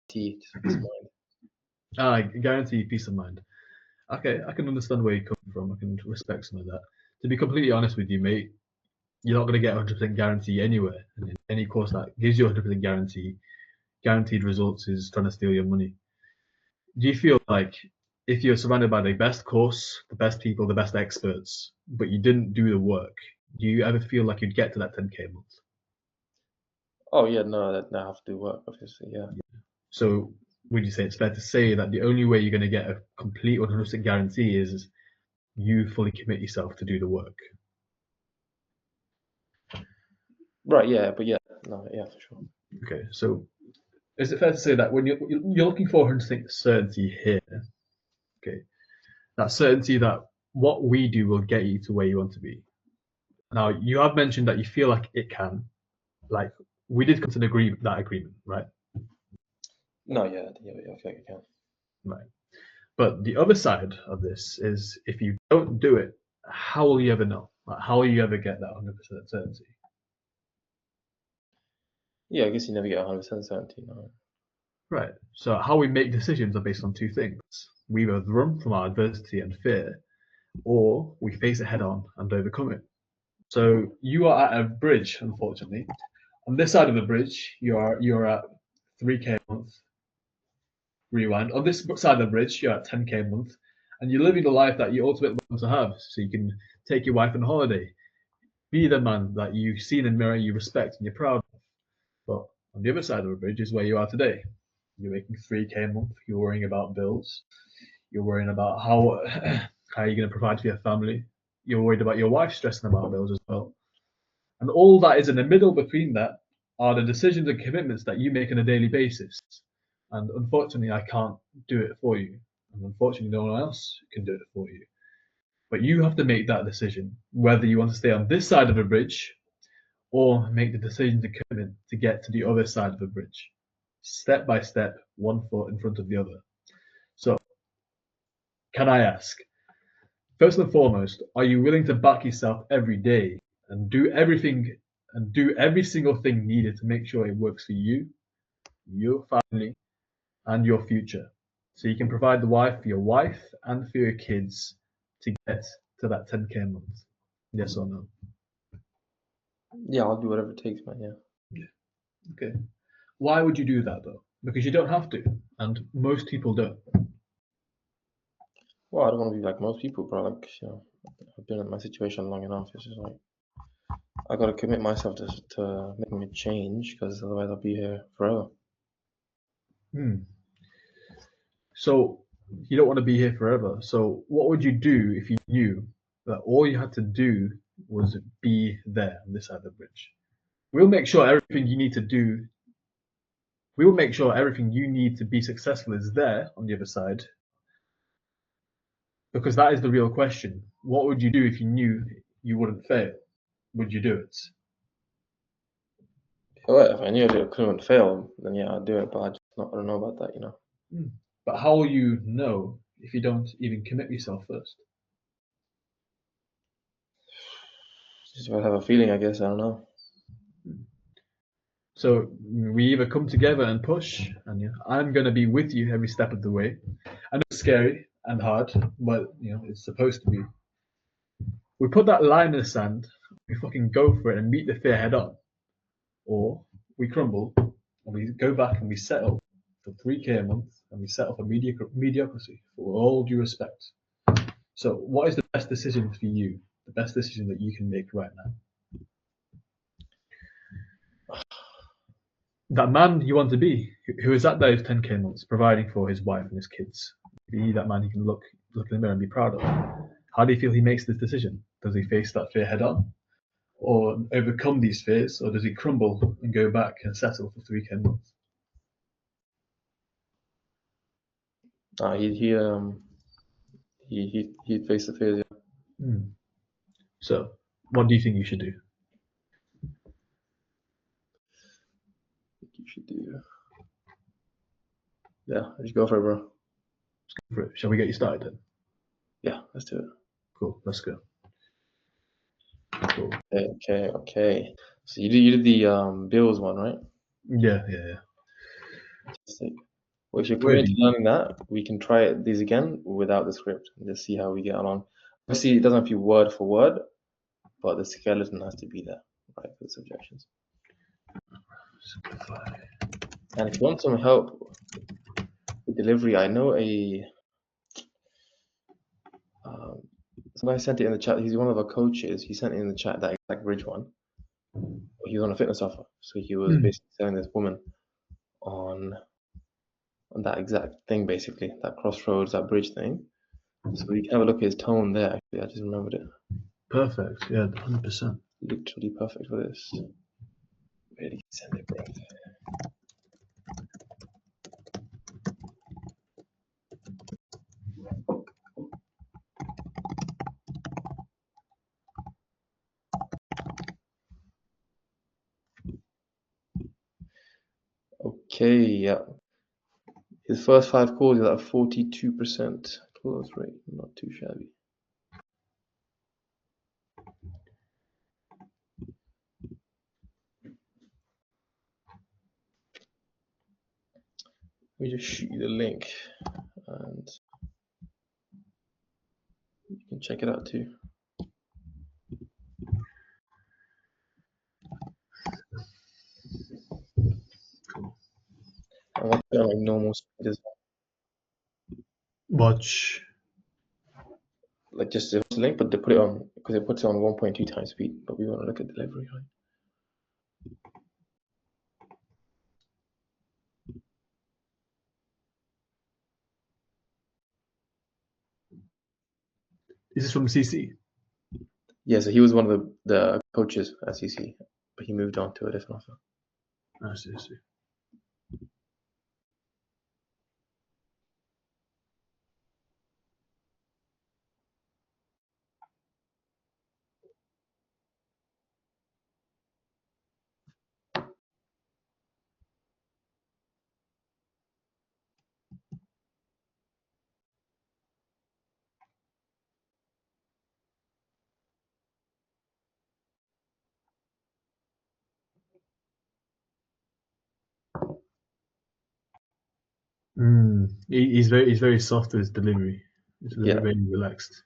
guarantee peace of mind. Guarantee peace of mind. Okay, I can understand where you're coming from. I can respect some of that. To be completely honest with you, mate, you're not going to get 100% guarantee anywhere. And any course that gives you 100% guaranteed results is trying to steal your money. Do you feel like if you're surrounded by the best course, the best people, the best experts, but you didn't do the work, do you ever feel like you'd get to that 10K a month? Oh yeah, no, that I have to do work, obviously, yeah. So would you say it's fair to say that the only way you're going to get a complete 100% guarantee is you fully commit yourself to do the work? Right, yeah, but yeah, no, yeah, for sure. Okay, so is it fair to say that when you're looking for 100% certainty here, okay, that certainty that what we do will get you to where you want to be? Now, you have mentioned that you feel like it can. Like, we did come to that agreement, right? No, yeah, I feel like I can. Right. But the other side of this is if you don't do it, how will you ever know? Like, how will you ever get that 100% certainty? Yeah, I guess you never get 100% certainty, no. Right. So how we make decisions are based on two things. We either run from our adversity and fear, or we face it head on and overcome it. So you are at a bridge, unfortunately. On this side of the bridge, you're at 3K a month. Rewind. On this side of the bridge, you're at 10K a month, and you're living the life that you ultimately want to have. So you can take your wife on holiday, be the man that you see in the mirror, you respect, and you're proud of. But on the other side of the bridge is where you are today. You're making 3K a month. You're worrying about bills. You're worrying about how you're going to provide for your family. You're worried about your wife stressing about bills as well. And all that is in the middle between that are the decisions and commitments that you make on a daily basis. And unfortunately, I can't do it for you. And unfortunately, no one else can do it for you. But you have to make that decision, whether you want to stay on this side of the bridge or make the decision to commitment to get to the other side of the bridge. Step by step, one foot in front of the other. So, can I ask, first and foremost, are you willing to back yourself every day and do every single thing needed to make sure it works for you, your family, and your future? So you can provide the wife for your wife and for your kids to get to that 10K a month. Yes or no? Yeah, I'll do whatever it takes, man, yeah. Okay. Why would you do that though? Because you don't have to, and most people don't. Well, I don't want to be like most people, bro. Like, I've been in my situation long enough. It's just like I gotta commit myself to making a change, because otherwise I'll be here forever. So you don't want to be here forever. So what would you do if you knew that all you had to do was be there on this side of the bridge? We'll make sure everything you need to do. We will make sure everything you need to be successful is there on the other side. Because that is the real question. What would you do if you knew you wouldn't fail? Would you do it? Well, if I knew I couldn't fail, then yeah, I'd do it. But I don't know about that, you know. But how will you know if you don't even commit yourself first? Just about have a feeling, I guess. I don't know. So we either come together and push, and I'm going to be with you every step of the way. I know it's scary and hard, but it's supposed to be. We put that line in the sand, we fucking go for it and meet the fear head on, or we crumble and we go back and we settle for 3K a month and we settle for mediocrity. For all due respect. So, what is the best decision for you? The best decision that you can make right now? That man you want to be, who is at those 10K months, providing for his wife and his kids. Be that man he can look in the mirror and be proud of. How do you feel he makes this decision? Does he face that fear head on, or overcome these fears, or does he crumble and go back and settle for 3K months? He'd face the fears. Yeah. So, what do you think you should do? Yeah, just go for it, bro. Let's go for it. Shall we get you started then? Yeah, let's do it. Cool, let's go. Cool. Okay. So you did the Bills one, right? Yeah. Fantastic. Well, if you're committed to learning that, we can try these again without the script and just see how we get along. Obviously, it doesn't have to be word for word, but the skeleton has to be there, right, for the subjections. Simplify. And if you want some help with delivery, I know some guy sent it in the chat. He's one of our coaches. He sent it in the chat, that exact bridge one. He was on a fitness offer, so he was basically selling this woman on that exact thing, basically, that crossroads, that bridge thing. So we can have a look at his tone there. Actually, I just remembered it. Perfect. Yeah, 100%. Literally perfect for this. Where did he send it, bro? Okay, yeah. His first 5 calls is at 42% close rate. Not too shabby. Let me just shoot you the link and you can check it out too. I want to like normal speed as well. Watch. Like just the link, but they put it on because it puts it on 1.2 times speed. But we want to look at delivery, right? Is this from CC? Yeah, so he was one of the coaches at CC, but he moved on to a different offer. I see. He's very soft with his delivery. He's very relaxed.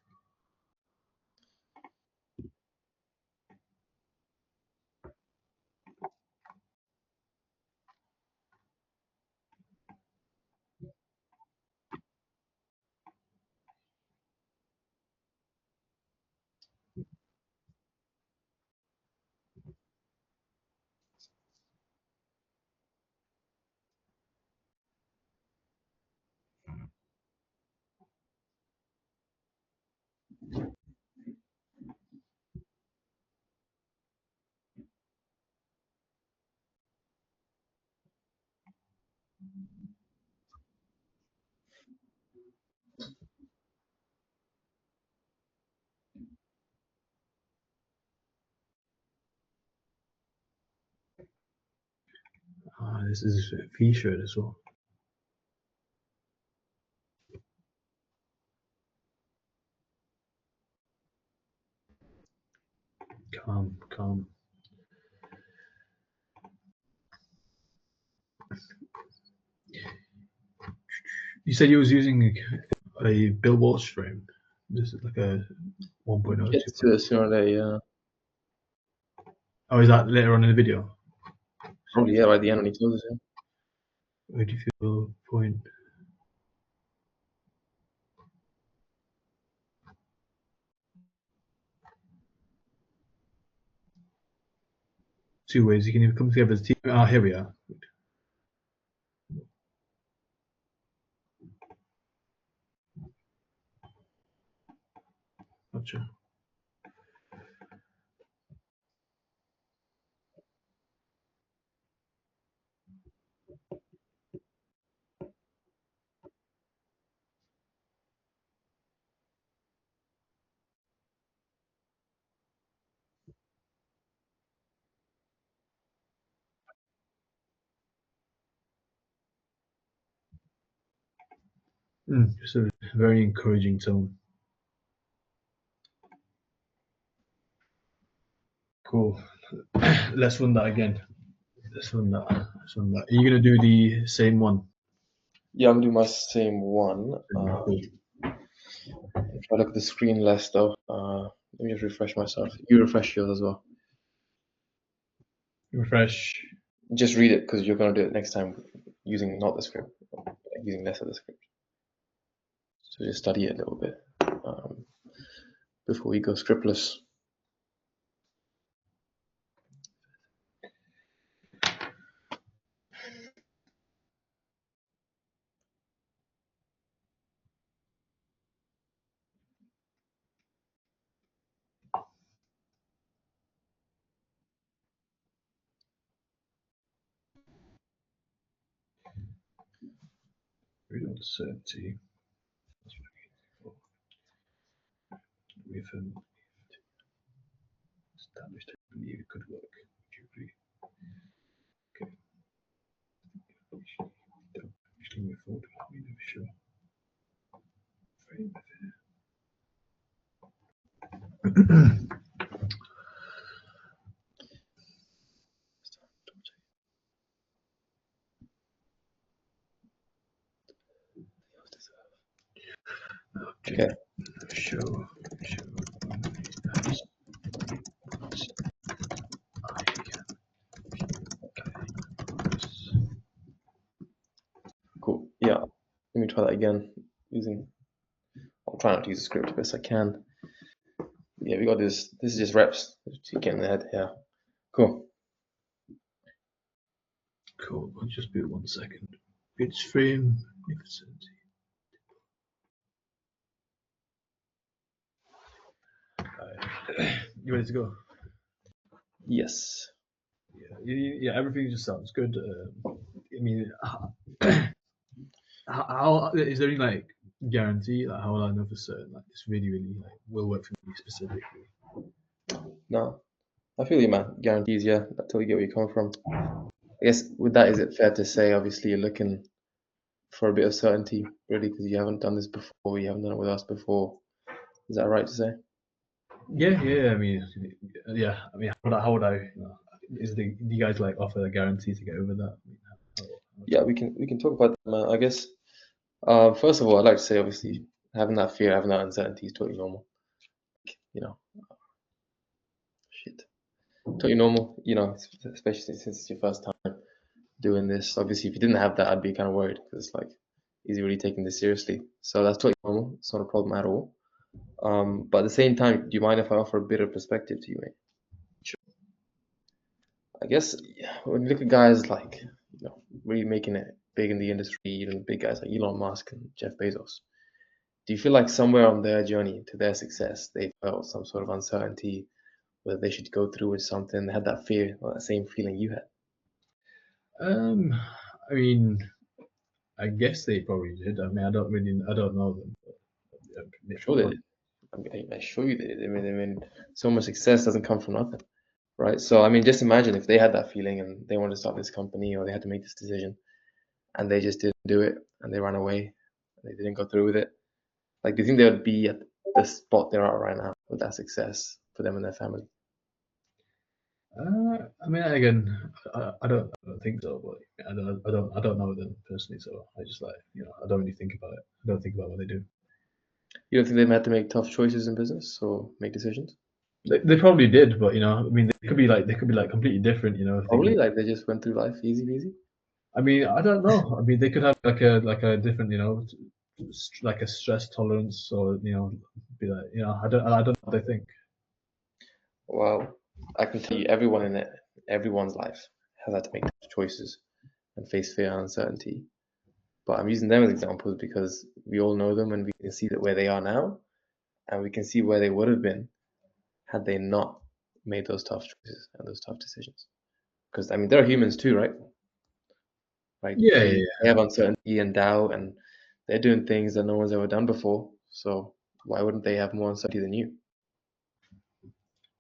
This is a T-shirt as well. Calm. You said you was using a Bill Walsh frame. This is like a 1.0. Get to it sooner or later, yeah. Oh, is that later on in the video? Probably, yeah, by the end when he closes it. Where do you feel point? Two ways you can either come together as a team. Ah, here we are. Gotcha. Just a very encouraging tone. Cool. Let's run that again. Let's run that. Are you gonna do the same one? Yeah, I'm doing my same one. Cool. If I look at the screen less though, let me just refresh myself. You refresh yours as well. Refresh. Just read it because you're gonna do it next time using not the script, like using less of the script. So just study it a little bit before we go scriptless. Read uncertainty. We've established I believe it could work. Okay. Don't actually move forward. We never sure. Frame Okay. Show Cool. Yeah. Let me try that again using. I'll try not to use the script as best I can. Yeah, we got this. This is just reps to get in the head. Yeah. Cool. Cool. I'll just be 1 second. Pitch frame. You ready to go? Yes. Yeah, everything just sounds good. I mean, how is there any like guarantee? Like, how will I know for certain? Like, this really, really like will work for me specifically. No. I feel you, man. Guarantees. Yeah. I totally get where you're coming from. I guess with that, is it fair to say, obviously, you're looking for a bit of certainty, really, because you haven't done this before, you haven't done it with us before. Is that right to say? Yeah. I mean, yeah. I mean, how would I? Do you guys like offer a guarantee to get over that? Yeah, we can talk about that, man. I guess first of all, I'd like to say, obviously, having that fear, having that uncertainty is totally normal. You know, shit, totally normal. You know, especially since it's your first time doing this. Obviously, if you didn't have that, I'd be kind of worried because it's like, is he really taking this seriously? So that's totally normal. It's not a problem at all. But at the same time, do you mind if I offer a bit of perspective to you, mate? I guess when you look at guys like, really making it big in the industry, even big guys like Elon Musk and Jeff Bezos, do you feel like somewhere on their journey to their success, they felt some sort of uncertainty, whether they should go through with something, they had that fear or that same feeling you had? I mean, I guess they probably did. I mean, I don't know them. But, I'm sure they did. I assure you they did. I mean, so much success doesn't come from nothing, right? So, I mean, just imagine if they had that feeling and they wanted to start this company or they had to make this decision and they just didn't do it and they ran away and they didn't go through with it. Like, do you think they would be at the spot they're at right now with that success for them and their family? I mean, again, I don't think so. But I don't know them personally, so I just like I don't really think about it. I don't think about what they do. You don't think they've had to make tough choices in business or make decisions? They probably did, but I mean, they could be like completely different. If they Probably, like they just went through life easy peasy. I mean, I don't know. I mean, they could have like a different, like a stress tolerance, or be like, I don't know what they think. Well, I can tell you, everyone's life has had to make tough choices and face fear and uncertainty. But I'm using them as examples because we all know them and we can see that where they are now, and we can see where they would have been had they not made those tough choices and those tough decisions. Because I mean, they're humans too, right? Right? Yeah, They have uncertainty and doubt, and they're doing things that no one's ever done before. So why wouldn't they have more uncertainty than you?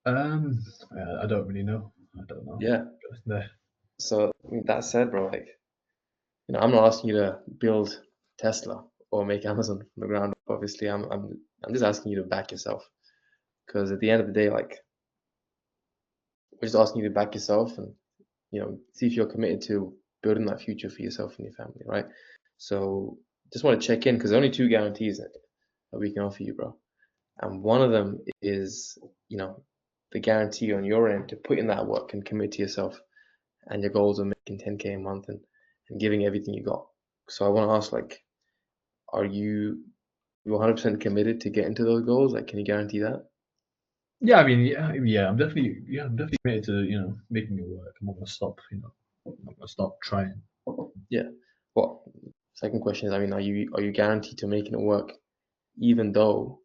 I don't really know. I don't know. Yeah. There. So I mean, that said, bro, like I'm not asking you to build Tesla or make Amazon from the ground up. Obviously, I'm just asking you to back yourself. Because at the end of the day, like we're just asking you to back yourself and see if you're committed to building that future for yourself and your family, right? So just want to check in because there are only 2 guarantees that we can offer you, bro. And one of them is, the guarantee on your end to put in that work and commit to yourself and your goals of making 10K a month and giving everything you got. So I want to ask, like, are you 100% committed to getting to those goals? Like, can you guarantee that? Yeah, I mean, I'm definitely committed to making it work. I'm not gonna stop, I'm not gonna stop trying. Yeah. Well, second question is, I mean, are you guaranteed to making it work, even though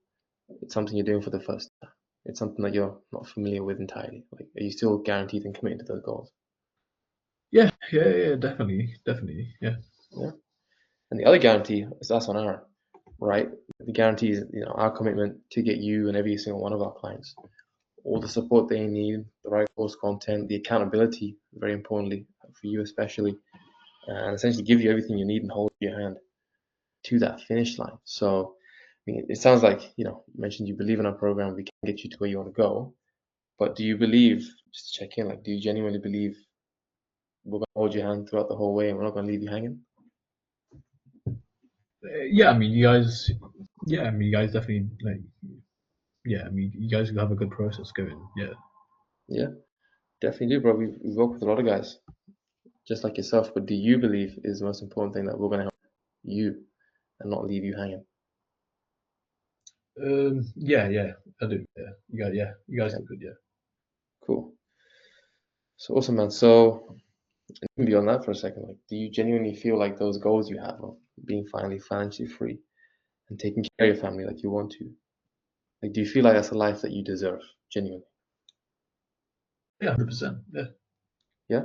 it's something you're doing for the first time? It's something that you're not familiar with entirely. Like, are you still guaranteed and committed to those goals? Yeah, definitely, yeah. Yeah. And the other guarantee is that's on our right. The guarantee is, our commitment to get you and every single one of our clients all the support they need, the right course content, the accountability, very importantly for you especially, and essentially give you everything you need and hold your hand to that finish line. So, I mean, it sounds like, you mentioned you believe in our program, we can get you to where you want to go. But do you believe, just to check in, like, do you genuinely believe we're going to hold your hand throughout the whole way and we're not going to leave you hanging? Yeah, I mean, you guys, definitely you guys have a good process going. Yeah. Yeah, definitely do, bro. We've worked with a lot of guys just like yourself, but do you believe is the most important thing that we're going to help you and not leave you hanging? Yeah, I do. You guys Okay, do good. Yeah. cool. So awesome, man. So even beyond that for a second, like, do you genuinely feel like those goals you have of being finally financially free and taking care of your family like you want to, like, do you feel like that's a life that you deserve, genuinely? Yeah, 100%. Yeah. Yeah?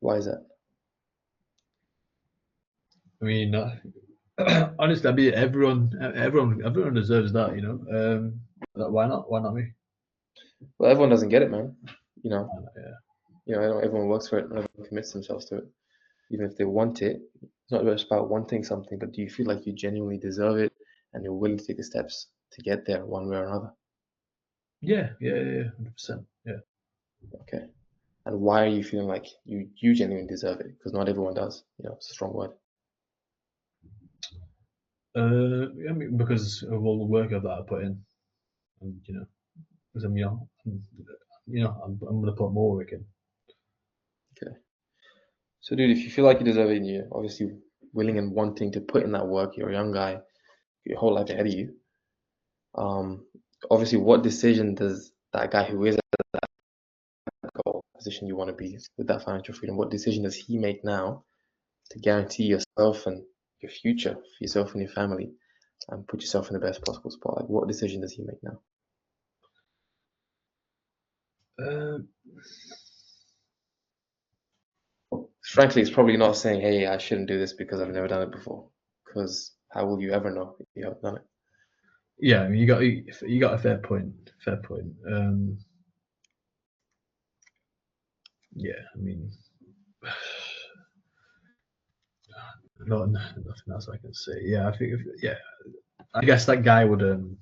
Why is that? I mean, honestly, I mean, everyone deserves that. Why not? Why not me? Well, everyone doesn't get it, man. You know, Yeah. not everyone works for it, not everyone commits themselves to it. Even if they want it, it's not just about wanting something, but do you feel like you genuinely deserve it and you're willing to take the steps to get there one way or another? Yeah. 100%. Yeah. Okay. And why are you feeling like you genuinely deserve it? Because not everyone does. It's a strong word. I mean, because of all the work that I put in, and because I'm young, I'm gonna put more work in. Okay. So, dude, if you feel like you deserve it and you're obviously willing and wanting to put in that work, you're a young guy, your whole life ahead of you. Um, Obviously, what decision does that guy who is at that goal position you want to be with that financial freedom, what decision does he make now to guarantee yourself and your future for yourself and your family and put yourself in the best possible spot? Like, what decision does he make now? Uh, Frankly, it's probably not saying, hey, I shouldn't do this because I've never done it before. Because how will you ever know if you haven't done it? yeah, I mean, you got a fair point. Fair point. Yeah, I mean, nothing else I can say. Yeah, I think I guess that guy would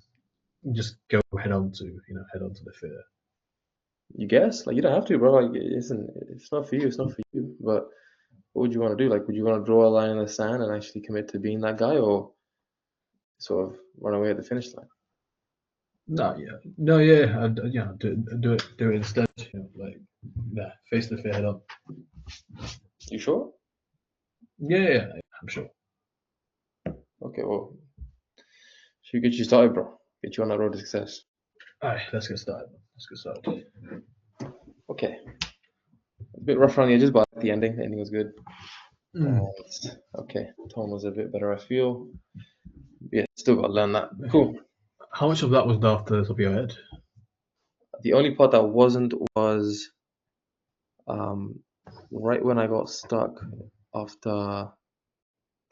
just go head on to the fair. You guess? Like, you don't have to, bro. Like, it isn't, if it's not for you, it's not for you. But what would you want to do? Like, would you want to draw a line in the sand and actually commit to being that guy or sort of run away at the finish line? No, yeah, do it instead. Face the fair head on. You sure? Yeah, I'm sure. Okay, well, should we get you started, bro? Get you on that road to success. All right, let's get started. Okay. A bit rough around the edges, but the ending was good. Mm. Okay, tone was a bit better, I feel. Yeah, still got to learn that. Cool. How much of that was off the top of your head? The only part that wasn't was um, right when I got stuck after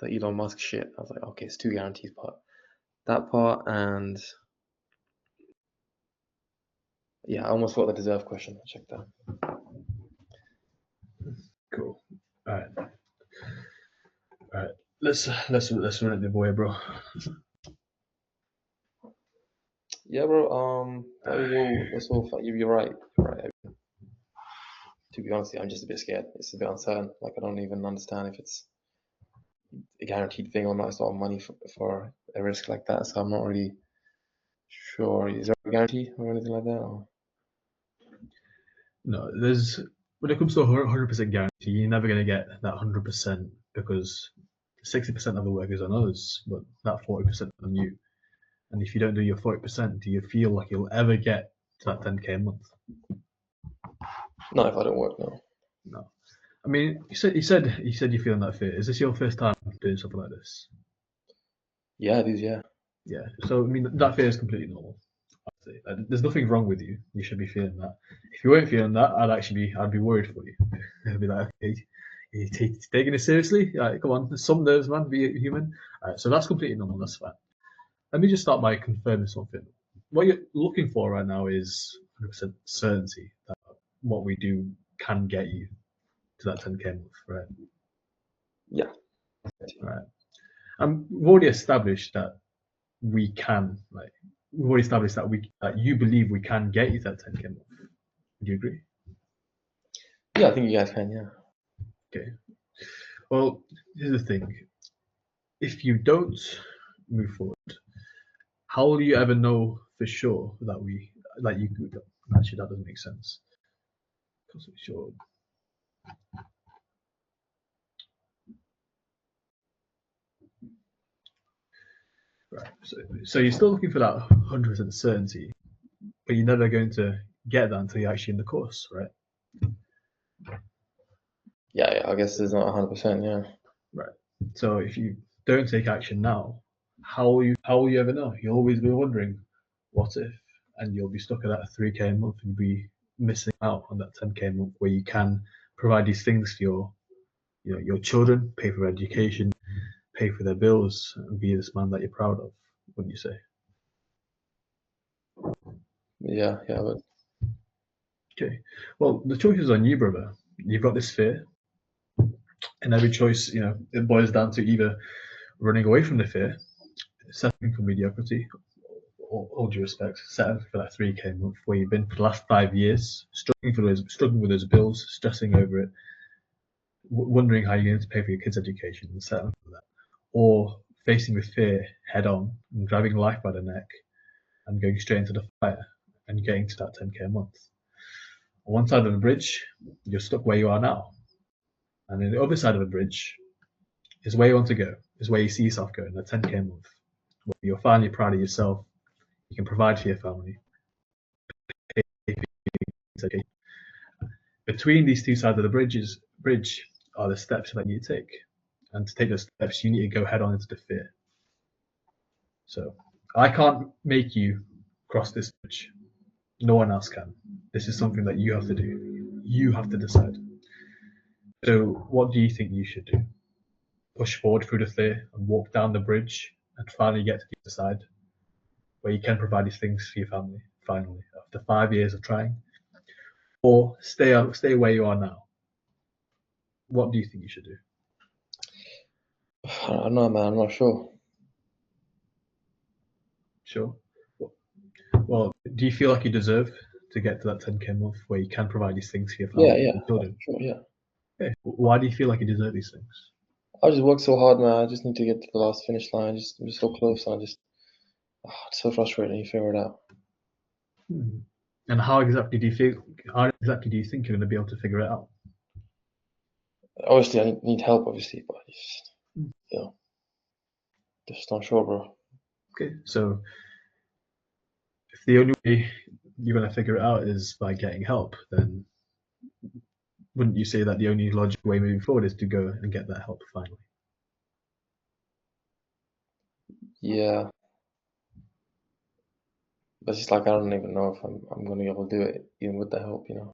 the Elon Musk shit. I was like, okay, it's 2 guarantees part. That part and yeah, I almost forgot the deserve question. Check that. Cool. All right. Let's run it the boy, bro. Yeah, bro. That was all. That's all. You're right. You're right. To be honest, I'm just a bit scared. It's a bit uncertain. Like, I don't even understand if it's a guaranteed thing or not. It's not money for a risk like that, so I'm not really sure. Is there a guarantee or anything like that? Or? No, when it comes to a 100% guarantee, you're never going to get that 100% because 60% of the work is on us, but that 40% on you. And if you don't do your 40%, do you feel like you'll ever get to that 10k a month? Not if I don't work, no. No. I mean, you said you're feeling that fear. Is this your first time doing something like this? Yeah, it is. Yeah. Yeah. So I mean, that fear is completely normal. There's nothing wrong with you. You should be feeling that. If you weren't feeling that, I'd be worried for you. I'd be like, okay, you taking it seriously? Come on, there's some nerves, man. Be a human. So that's completely normal. That's fine. Let me just start by confirming something. What you're looking for right now is 100% certainty that what we do can get you to that 10k month, right? Yeah. Right. And we've already established that we can, like, we've already established that you believe we can get you that 10k month. Would you agree? Yeah, I think you guys can. Yeah. Okay. Well, here's the thing. If you don't move forward, how will you ever know for sure that you could? Actually, that doesn't make sense. Because we should. Right. So you're still looking for that 100% certainty, but you're never going to get that until you're actually in the course, right? Yeah. I guess it's not 100%. Yeah. Right. So if you don't take action now, how will you ever know? You'll always be wondering, what if? And you'll be stuck at that 3k a month and you'll be missing out on that 10k a month where you can provide these things for your children, pay for education, pay for their bills, and be this man that you're proud of, wouldn't you say? Yeah. But Okay. Well, the choice is on you, brother. You've got this fear, and every choice, it boils down to either running away from the fear, settling for mediocrity, all due respect, settling for that 3k a month where you've been for the last 5 years, struggling with those bills, stressing over it, wondering how you're going to pay for your kids' education, and settling for that, or facing with fear head on and grabbing life by the neck and going straight into the fire and getting to that 10k a month. On one side of the bridge, you're stuck where you are now, and on the other side of the bridge is where you want to go, is where you see yourself going, that 10k a month, where you're finally proud of yourself, you can provide for your family, pay for your education. Between these two sides of the bridge are the steps that you take. And to take those steps, you need to go head on into the fear. So I can't make you cross this bridge. No one else can. This is something that you have to do. You have to decide. So what do you think you should do? Push forward through the fear and walk down the bridge and finally get to the other side where you can provide these things for your family, finally, after 5 years of trying? Or stay where you are now? What do you think you should do? I don't know, man. I'm not sure. Sure. Well, do you feel like you deserve to get to that 10k a month where you can provide these things for your family Yeah. and children? Sure. Yeah. Okay. Why do you feel like you deserve these things? I just worked so hard, man. I just need to get to the last finish line. I'm just so close, and it's so frustrating. You figure it out. And how exactly do you feel? How exactly do you think you're going to be able to figure it out? Obviously, I need help, obviously, but you know, just not sure, bro. Okay, so if the only way you're going to figure it out is by getting help, then wouldn't you say that the only logical way moving forward is to go and get that help finally? Yeah, but it's just like I don't even know if I'm gonna be able to do it, even with the help, you know.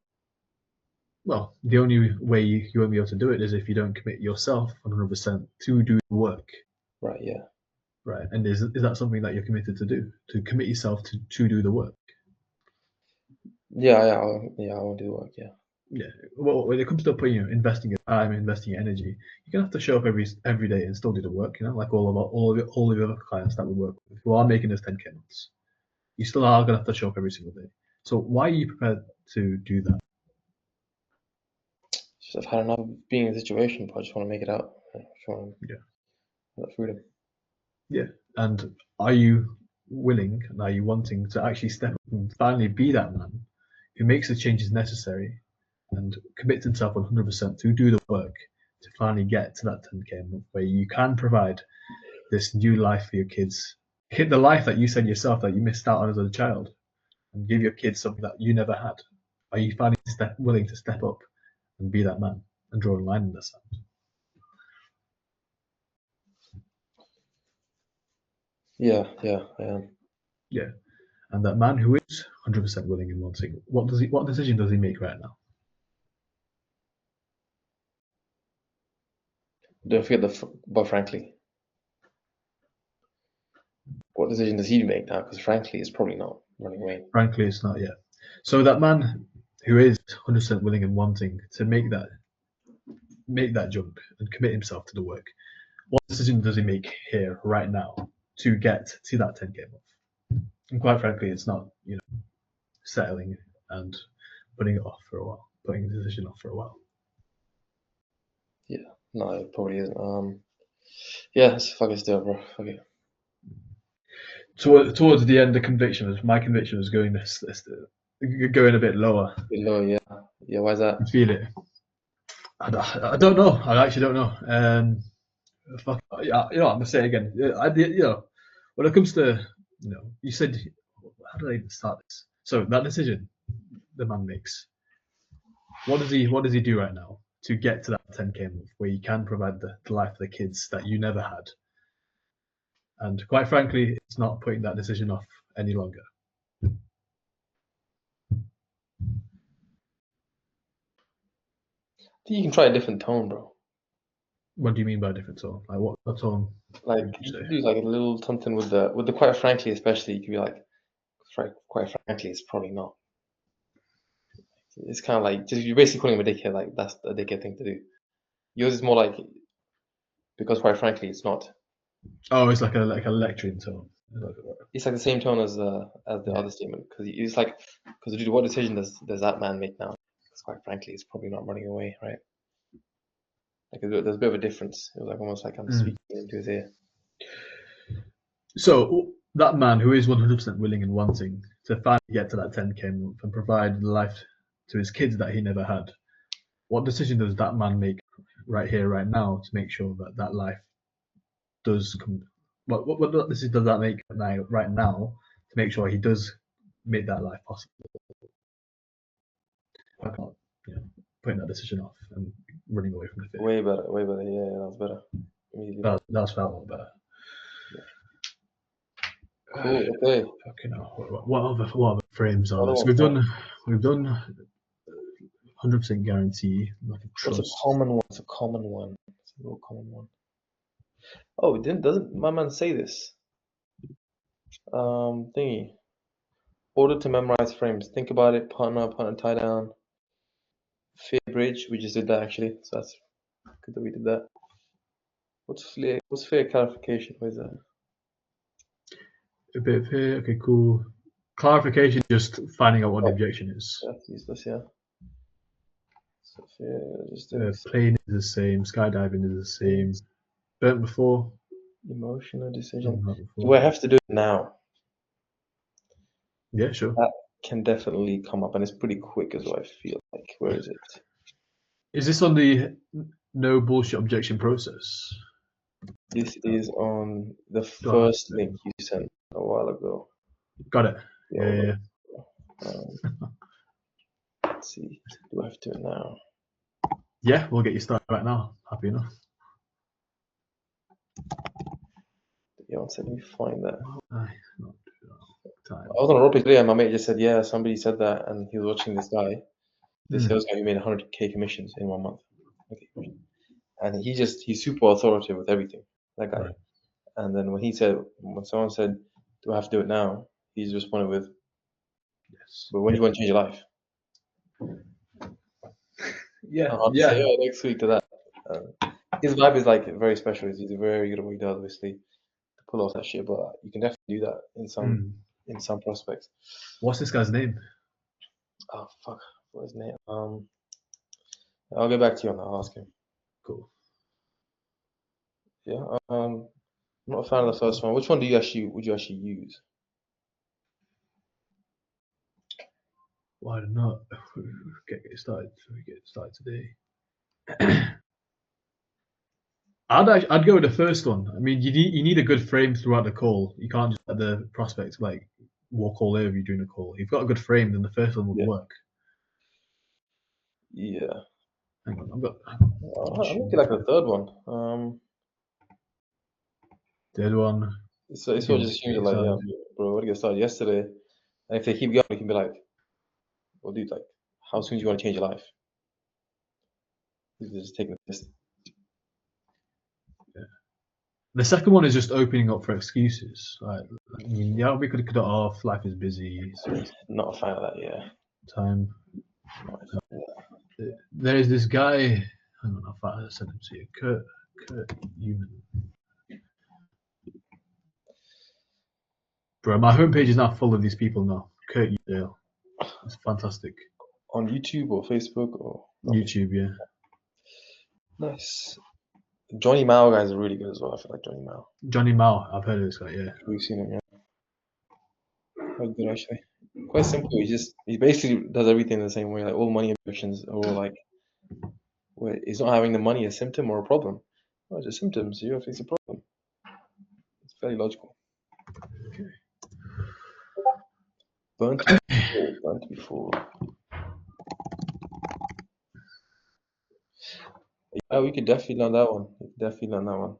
Well, the only way you won't be able to do it is if you don't commit yourself 100% to do the work. Right? Yeah. Right. And is that something that you're committed to do? To commit yourself to do the work? Yeah. I want to do the work. Yeah. Yeah. Well, when it comes to putting, investing your time, investing your energy, you're gonna have to show up every day and still do the work. Like all of the other clients that we work with who are making those 10k months. You still are gonna have to show up every single day. So why are you prepared to do that? It's just I've had enough of being in a situation, but I just want to make it out. I just want to Yeah. freedom. Yeah. And are you willing and are you wanting to actually step up and finally be that man who makes the changes necessary and commits himself 100% to do the work to finally get to that 10K a month where you can provide this new life for your kids, hit the life that you said yourself that you missed out on as a child, and give your kids something that you never had? Are you finally willing to step up and be that man and draw a line in the sand? Yeah, I am. Yeah. And that man who is 100% willing and wanting, what decision does he make right now? Don't forget but frankly, what decision does he make now? Because frankly, it's probably not running away. Frankly, it's not yet. So that man who is 100% willing and wanting to make that jump and commit himself to the work, what decision does he make here right now to get to that 10K month? And quite frankly, it's not, settling and putting it off for a while, putting the decision off for a while. Yeah, no, it probably isn't. Yeah, fuck it still, bro. Fuck it. Towards the end, my conviction was going a bit lower. Below, yeah. Yeah, why is that? I feel it. I don't know. I actually don't know. Fuck, yeah, I'm gonna say it again. When it comes to, you said, how did I even start this? So that decision the man makes, what does he do right now to get to that 10K month where he can provide the life for the kids that you never had? And quite frankly, it's not putting that decision off any longer. I think you can try a different tone, bro. What do you mean by different tone? Like what tone Like would you you say? could do like a little something with the quite frankly, especially you could be like, quite frankly, it's probably not. It's kind of like just you're basically calling him a dickhead. Like that's a dickhead thing to do. Yours is more like because quite frankly, it's not. Oh, it's like a lecturing tone. It's like the same tone as the Yeah. other statement because it's like dude, what decision does that man make now? Because quite frankly, it's probably not running away, right? Like there's a bit of a difference. It was like almost like I'm speaking into his ear. So that man who is 100% willing and wanting to finally get to that 10K month and provide life to his kids that he never had, what decision does that man make right here, right now, to make sure that life does come? What decision does that make right now to make sure he does make that life possible? Putting that decision off and running away from the fear. Way better, way better. Yeah, that was better. Immediately better. That's felt a lot better. Cool. Okay. Fucking hell. What other frames are there? So Another we've done 100% guarantee, like a What's a trust. common one? It's a common one. It's a real common one. Oh, doesn't my man say this? Thingy. Order to memorize frames. Think about it. Partner, tie down. Fear bridge. We just did that actually, so that's good that we did that. What's fear clarification? What is that? A bit of here. Okay, cool. Clarification, just finding out what the Oh, objection is. that's useless. Yeah. So fear. Just Plane is the same. Skydiving is the same. Burnt before. emotional decision. Done that Do before. I have to do it now? Yeah, sure. That can definitely come up, and it's pretty quick as well. I feel like. Where is it? Is this on the no bullshit objection process? This is on the Do I have first to- link you sent a while ago. Got it. Yeah. Let's see. Do I have to do it now? Yeah, we'll get you started right now. Happy enough. Yeah, one second. Let me find that. Aye, not time. I was on a roleplay today, and my mate just said, "Yeah, somebody said that," and he was watching this guy, this sales guy who made 100K commissions in 1 month. Okay. And he's super authoritative with everything. That guy. Right. And then when someone said, "Do I have to do it now?" He's responded with, Yes. "But when do you want to change your life?" Yeah. I'll Yeah. say, "Oh, next week to that." His vibe is like very special. He's very good at what he does, obviously, to pull off that shit. But you can definitely do that in some prospects. What's this guy's name? Oh fuck, what's his name? I'll get back to you on that. I'll ask him. Cool. Yeah. I'm not a fan of the first one. Which one would you actually use? Why not? Get started. We get started today. I'd go with the first one. I mean, you need a good frame throughout the call. You can't just let the prospect like walk all over you during the call. If you've got a good frame, then the first one would Yeah. work. Yeah. Hang on, I've got. I'm looking like the third one. Third one. It's all just assumes like, yeah, bro, we get started yesterday. And if they keep going, we can be like, well, dude, like, how soon do you want to change your life? They're just taking the piss. The second one is just opening up for excuses. Like, I mean, yeah, we could cut it off. Life is busy. So Not a fan of that, yeah. time. There's this guy. Hang on, I sent him to you. Kurt Human. Bro, my homepage is now full of these people now. Kurt Udale. It's fantastic. On YouTube or Facebook or YouTube, yeah. Nice. Johnny Mao guys are really good as well. I feel like Johnny Mao. Johnny Mao, I've heard of this guy, yeah. We've seen him, yeah. Quite good actually. Quite simple. He basically does everything the same way. Like all money objections are all like, wait, is not having the money a symptom or a problem? No, it's a symptom, so you have to fix the problem. It's very logical. Okay. Burnt to be full. Yeah, we could definitely learn that one.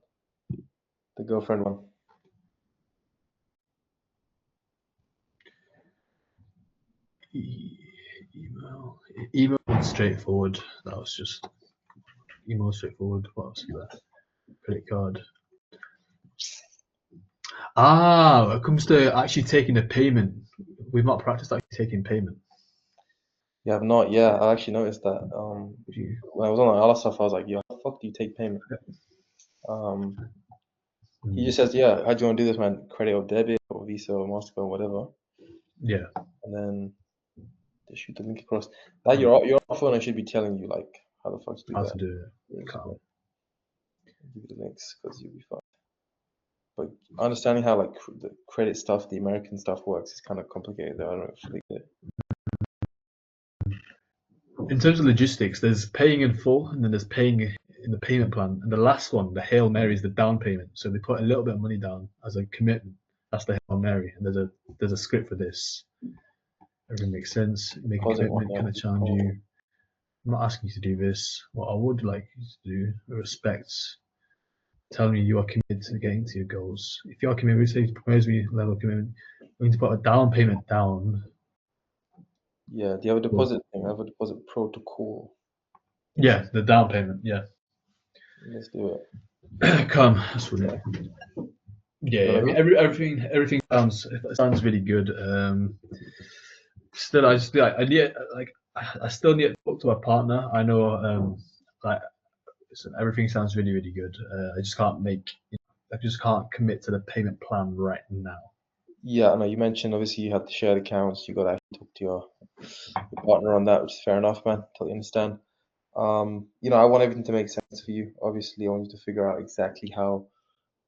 The girlfriend one. Email was straightforward. That was just email straightforward. What else is there? Credit card. When it comes to actually taking a payment, we've not practiced actually taking payment. You have not, yeah. I actually noticed that. When I was on the other stuff, I was like, yo, how the fuck do you take payment? He just says, yeah, how do you want to do this, man? Credit or debit or Visa or MasterCard or whatever. Yeah. And then they shoot the link across. That your phone, I should be telling you like how the fuck to do How that. to do it. I'll give you the links because you'll be fine. But understanding how like the credit stuff, the American stuff works is kind of complicated. Though I don't actually get it. In terms of logistics, there's paying in full and then there's paying in the payment plan. And the last one, the Hail Mary, is the down payment. So they put a little bit of money down as a commitment. That's the Hail Mary. And there's a script for this. Everything makes sense. Make a commitment, can I challenge you? I'm not asking you to do this. What I would like you to do, respect, telling me you are committed to getting to your goals. If you are committed, we say propose me level of commitment. We need to put a down payment down. Yeah, do you have a deposit thing? I have a deposit protocol. Yeah, the down payment. Yeah. Let's do it. Come, that's really. Yeah, I mean, everything sounds really good. Still, I still need to talk to my partner. I know, everything sounds really, really good. I just can't commit to the payment plan right now. Yeah, I know you mentioned obviously you have to share the accounts. You got to actually talk to your partner on that, which is fair enough, man. Totally understand. I want everything to make sense for you. Obviously, I want you to figure out exactly how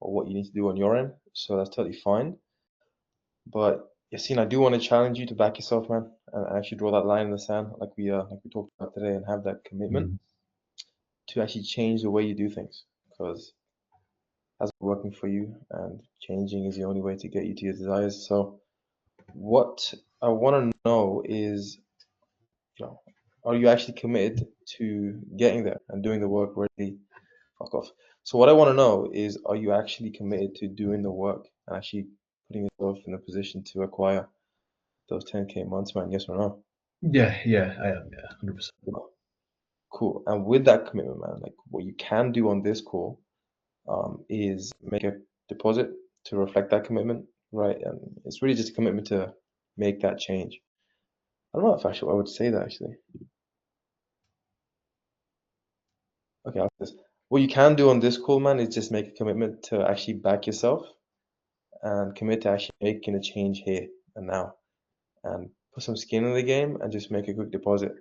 or what you need to do on your end. So that's totally fine. But Yassine, I do want to challenge you to back yourself, man, and actually draw that line in the sand, like we talked about today, and have that commitment to actually change the way you do things, because that's working for you, and changing is the only way to get you to your desires. So, what I want to know is, are you actually committed to getting there and doing the work? Really, fuck off. So what I want to know is, are you actually committed to doing the work and actually putting yourself in a position to acquire those 10K months, man? Yes or no? Yeah, I am. Yeah, 100%. Cool. And with that commitment, man, like what you can do on this call, is make a deposit to reflect that commitment, right? And it's really just a commitment to make that change. I don't know if actually I would say that actually. Okay, what you can do on this call, man, is just make a commitment to actually back yourself and commit to actually making a change here and now, and put some skin in the game and just make a quick deposit.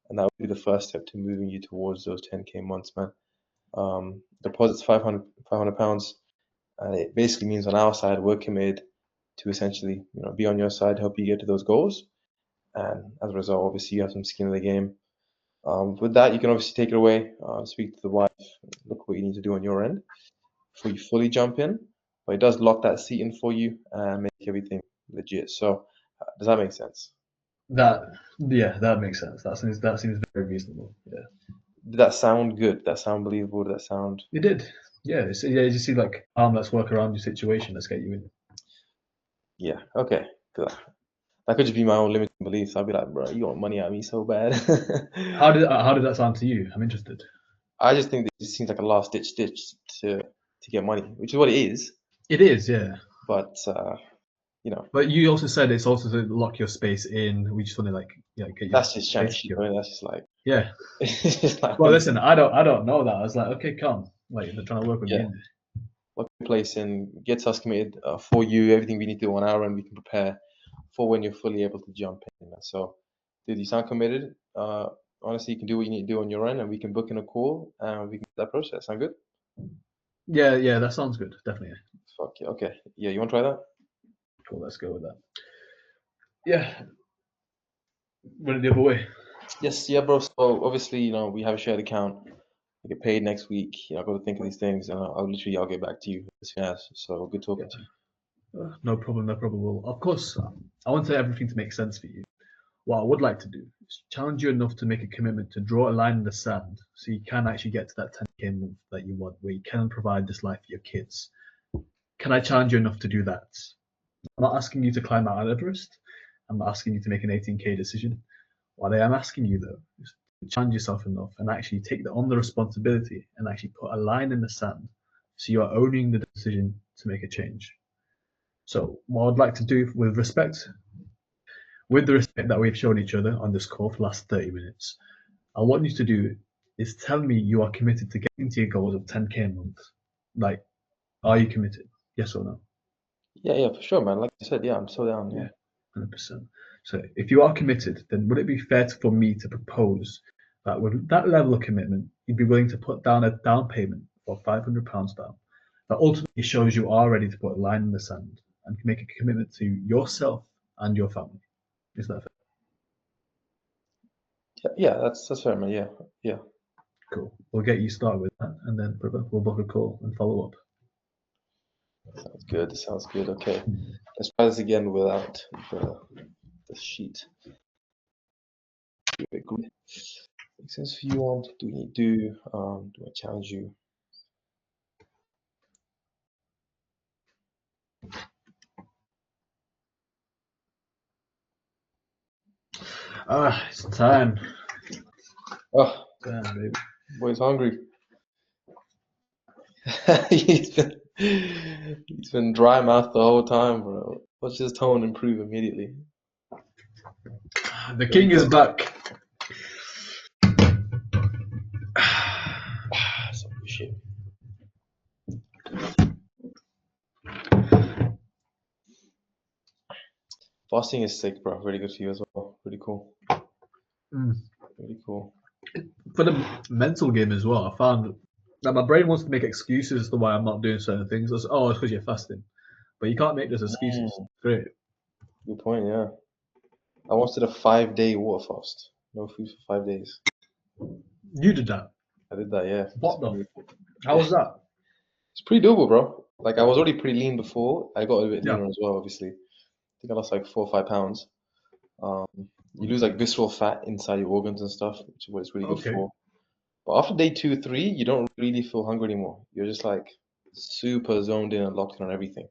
And that would be the first step to moving you towards those 10K months, man. Deposit's £500. and it basically means on our side we're committed to essentially be on your side, help you get to those goals, and as a result, obviously you have some skin in the game. With that, you can obviously take it away, speak to the wife, look what you need to do on your end before you fully jump in, but it does lock that seat in for you and make everything legit. So, does that make sense? That makes sense. That seems very reasonable. Yeah. Did that sound good? Did that sound believable? Did that sound? It did. Yeah. You see, like, let's work around your situation. Let's get you in. Yeah. Okay. Good. That could just be my own limiting beliefs. I'd be like, bro, you want money out of me so bad. How did that sound to you? I'm interested. I just think that it seems like a last ditch to get money, which is what it is. It is, yeah. But But you also said it's also to lock your space in. We just want to get your that's just space shit. secure. That's just like Yeah. it's just like Well, listen, I don't know that. I was like, okay, come. Like, they're trying to work with me. lock in place and gets us committed for you. Everything we need to do on our end, we can prepare for when you're fully able to jump in. So, dude, you sound committed. Honestly, you can do what you need to do on your end, and we can book in a call and we can get that process. Sound good? Yeah, that sounds good. Definitely. Fuck yeah. Okay. Yeah, you want to try that? Cool, let's go with that. Yeah. Run it the other way. Yes, yeah, bro. So obviously, we have a shared account. I get paid next week. I got to think of these things, and I'll get back to you as soon as. So good talking to you. No problem. Well, of course, I want everything to make sense for you. What I would like to do is challenge you enough to make a commitment to draw a line in the sand so you can actually get to that 10K month that you want, where you can provide this life for your kids. Can I challenge you enough to do that? I'm not asking you to climb Mount Everest. I'm not asking you to make an 18K decision. What I am asking you, though, is to challenge yourself enough and actually take on the responsibility and actually put a line in the sand so you are owning the decision to make a change. So, what I'd like to do with the respect that we've shown each other on this call for the last 30 minutes, I want you to do is tell me you are committed to getting to your goals of 10K a month. Like, are you committed? Yes or no? Yeah, for sure, man. Like I said, yeah, I'm so down. Yeah. 100%. So if you are committed, then would it be fair for me to propose that with that level of commitment, you'd be willing to put down a down payment of £500 down? That ultimately shows you are ready to put a line in the sand and make a commitment to yourself and your family. Is that fair? Yeah, that's fair, man. Yeah. Cool. We'll get you started with that, and then we'll book a call and follow up. Sounds good. Okay, let's try this again without the sheet. Good. Makes sense for you. Want do we do I challenge you? It's time. Oh, Damn, baby. boy's hungry. he's been dry mouth the whole time, bro. Watch his tone improve immediately. The king is back. Some shit. Fasting is sick, bro. Really good for you as well. Really cool. Really cool. For the mental game as well, I found that my brain wants to make excuses as to why I'm not doing certain things. It's because you're fasting. But you can't make those excuses. Great. Good point, yeah. I once did a 5-day water fast. No food for 5 days. You did that. I did that, yeah. What the? How was that? It's pretty doable, bro. Like I was already pretty lean before. I got a bit Yeah. leaner as well, obviously. I think I lost like 4 or 5 pounds. You lose like visceral fat inside your organs and stuff, which is what it's really good for. But after day 2, 3, you don't really feel hungry anymore. You're just like super zoned in and locked in on everything.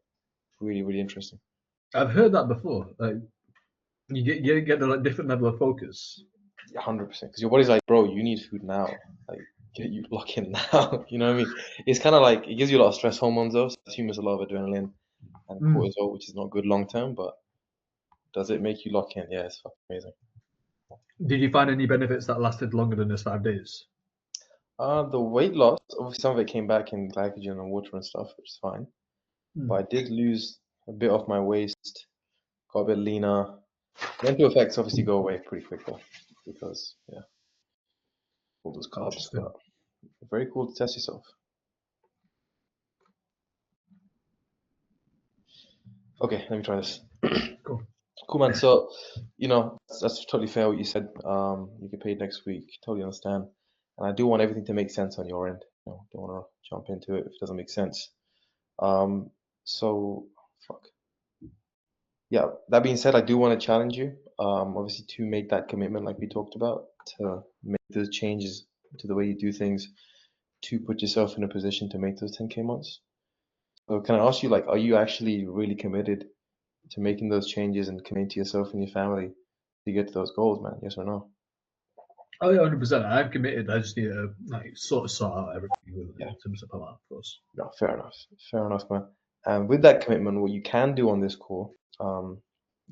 Really, really interesting. I've heard that before. Like you get the different level of focus. 100%. Because your body's like, bro, you need food now. Like, you lock in now. You know what I mean? It's kind of like, it gives you a lot of stress hormones though. So I assume there's a lot of adrenaline and cortisol, which is not good long term, but does it make you lock in? Yeah, it's fucking amazing. Did you find any benefits that lasted longer than just 5 days? The weight loss, obviously some of it came back in glycogen and water and stuff, which is fine. But I did lose a bit off my waist, got a bit leaner. Mental effects obviously go away pretty quick though, because yeah, all those carbs. But very cool to test yourself. Okay, let me try this. Cool. Cool, man. So, that's totally fair what you said. You get paid next week. Totally understand. And I do want everything to make sense on your end. Don't want to jump into it if it doesn't make sense. So, fuck. Yeah, that being said, I do want to challenge you, obviously, to make that commitment like we talked about, to make those changes to the way you do things, to put yourself in a position to make those 10K months. So can I ask you, like, are you actually really committed to making those changes and committing to yourself and your family to get to those goals, man? Yes or no? Oh yeah, 100%. I'm committed. I just need to sort out everything with Yeah. in terms of that, of course. No, fair enough. Fair enough, man. And with that commitment, what you can do on this call, I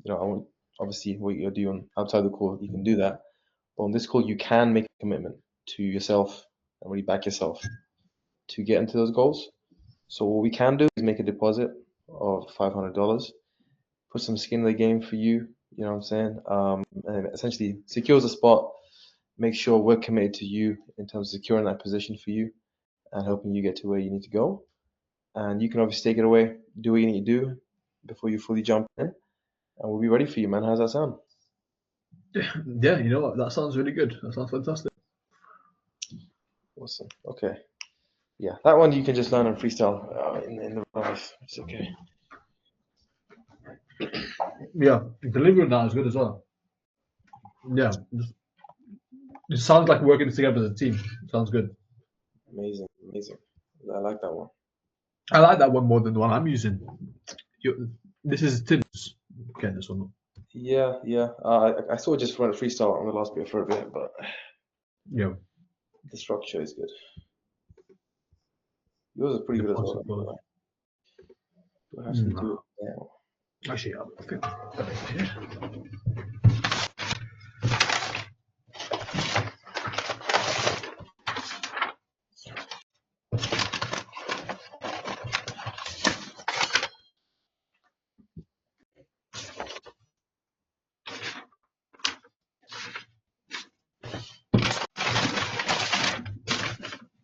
won't obviously what you're doing outside the call, you can do that. But on this call, you can make a commitment to yourself and really back yourself to get into those goals. So what we can do is make a deposit of $500, put some skin in the game for you. You know what I'm saying? And essentially secures a spot. Make sure we're committed to you in terms of securing that position for you and helping you get to where you need to go. And you can obviously take it away, do what you need to do before you fully jump in, and we'll be ready for you, man. How's that sound? Yeah, you know what? That sounds really good. That sounds fantastic. Awesome. Okay. Yeah, that one you can just learn on freestyle in the life. It's okay. Yeah, delivering that is good as well. Yeah, it sounds like working together as a team. Sounds good. Amazing, amazing. I like that one. I like that one more than the one I'm using. This is Tim's. Okay, this one. Yeah, yeah. I sort of just run a freestyle on the last bit for a bit, but Yeah, the structure is good. Yours is pretty the good as well. possible. Do I actually do it now? Actually, I think I've got it here.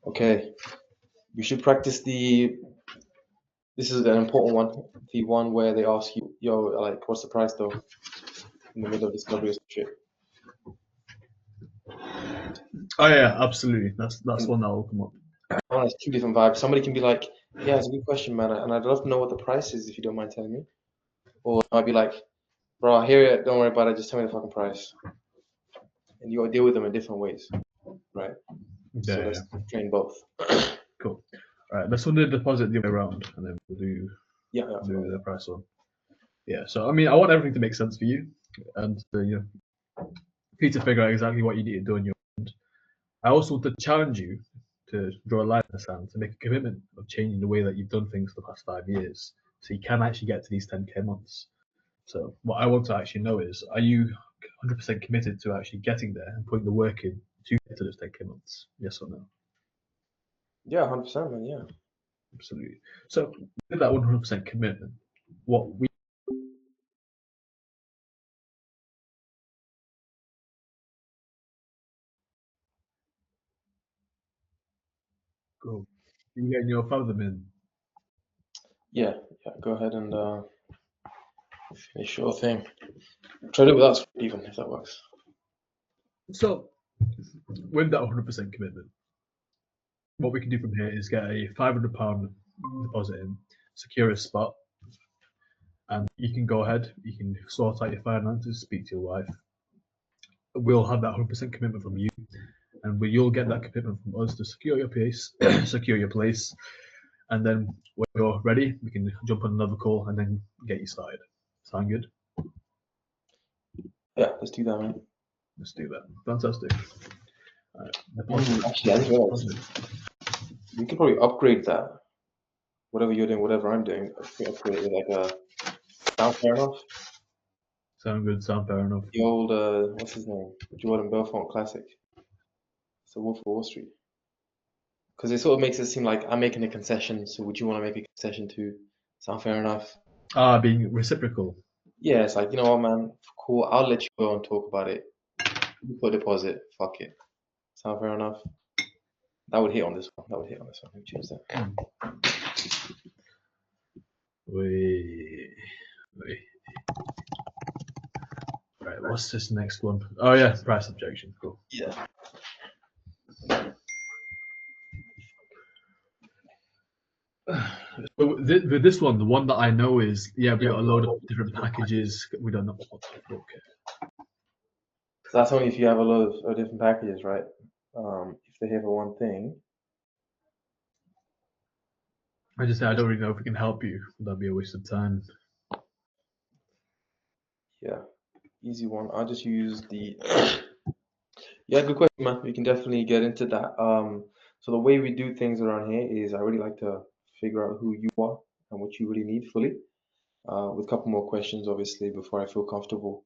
Okay, you should practice this is an important one. The one where they ask you, yo, like, what's the price though? In the middle of discovery or some shit. Oh yeah, absolutely. That's And one that will come up. it's two different vibes. Somebody can be like, yeah, it's a good question, man, and I'd love to know what the price is if you don't mind telling me. Or I'd be like, bro, I hear it, don't worry about it, just tell me the fucking price. And you gotta deal with them in different ways, right? So Yeah, let's train both. cool. All right, let's do the deposit the other way around, and then we'll do Yeah, the price one. Yeah. So I mean, I want everything to make sense for you, and for you to figure out exactly what you need to do on your end. I also want to challenge you to draw a line in the sand, to make a commitment of changing the way that you've done things for the past 5 years, so you can actually get to these 10K months. So what I want to actually know is, are you 100% committed to actually getting there and putting the work in to get to those 10K months? Yes or no? Yeah, 100%, man. Yeah. Absolutely. So with that 100% commitment, what we go, you getting your fathom in. Yeah, yeah. Go ahead and finish your thing. Try to do it without script even if that works. So with that 100% commitment, what we can do from here is get a £500 deposit in, secure a spot, and you can go ahead. You can sort out your finances, speak to your wife. We'll have that 100% commitment from you, and you'll get that commitment from us to secure your place, and then when you're ready, we can jump on another call and then get you started. Sound good? Yeah, let's do that, man. Let's do that. Fantastic. All right. Deposit. Actually, I just realized we could probably upgrade that. Whatever you're doing, whatever I'm doing, I could upgrade it with like a sound fair enough. Sound good. Sound fair enough. The old what's his name? Jordan Belfont classic. It's the Wolf of Wall Street. Because it sort of makes it seem like I'm making a concession, so would you want to make a concession too? Sound fair enough? Being reciprocal. Yeah, it's like, you know what, man, cool, I'll let you go and talk about it. You put a deposit, fuck it. Sound fair enough? That would hit on this one. That would hit on this one. Let me change that. Wait. Right, what's this next one? Oh yeah, price objection. Cool. Yeah. So with this one, the one that I know is we got a load of different packages. We don't know what the fuck. So that's only if you have a lot of different packages, right? If they have one thing. I just say I don't really know if we can help you. That'd be a waste of time. Yeah, easy one. I'll just use the. Yeah, good question, man. We can definitely get into that. So the way we do things around here is I really like to figure out who you are and what you really need fully. With a couple more questions, obviously, before I feel comfortable,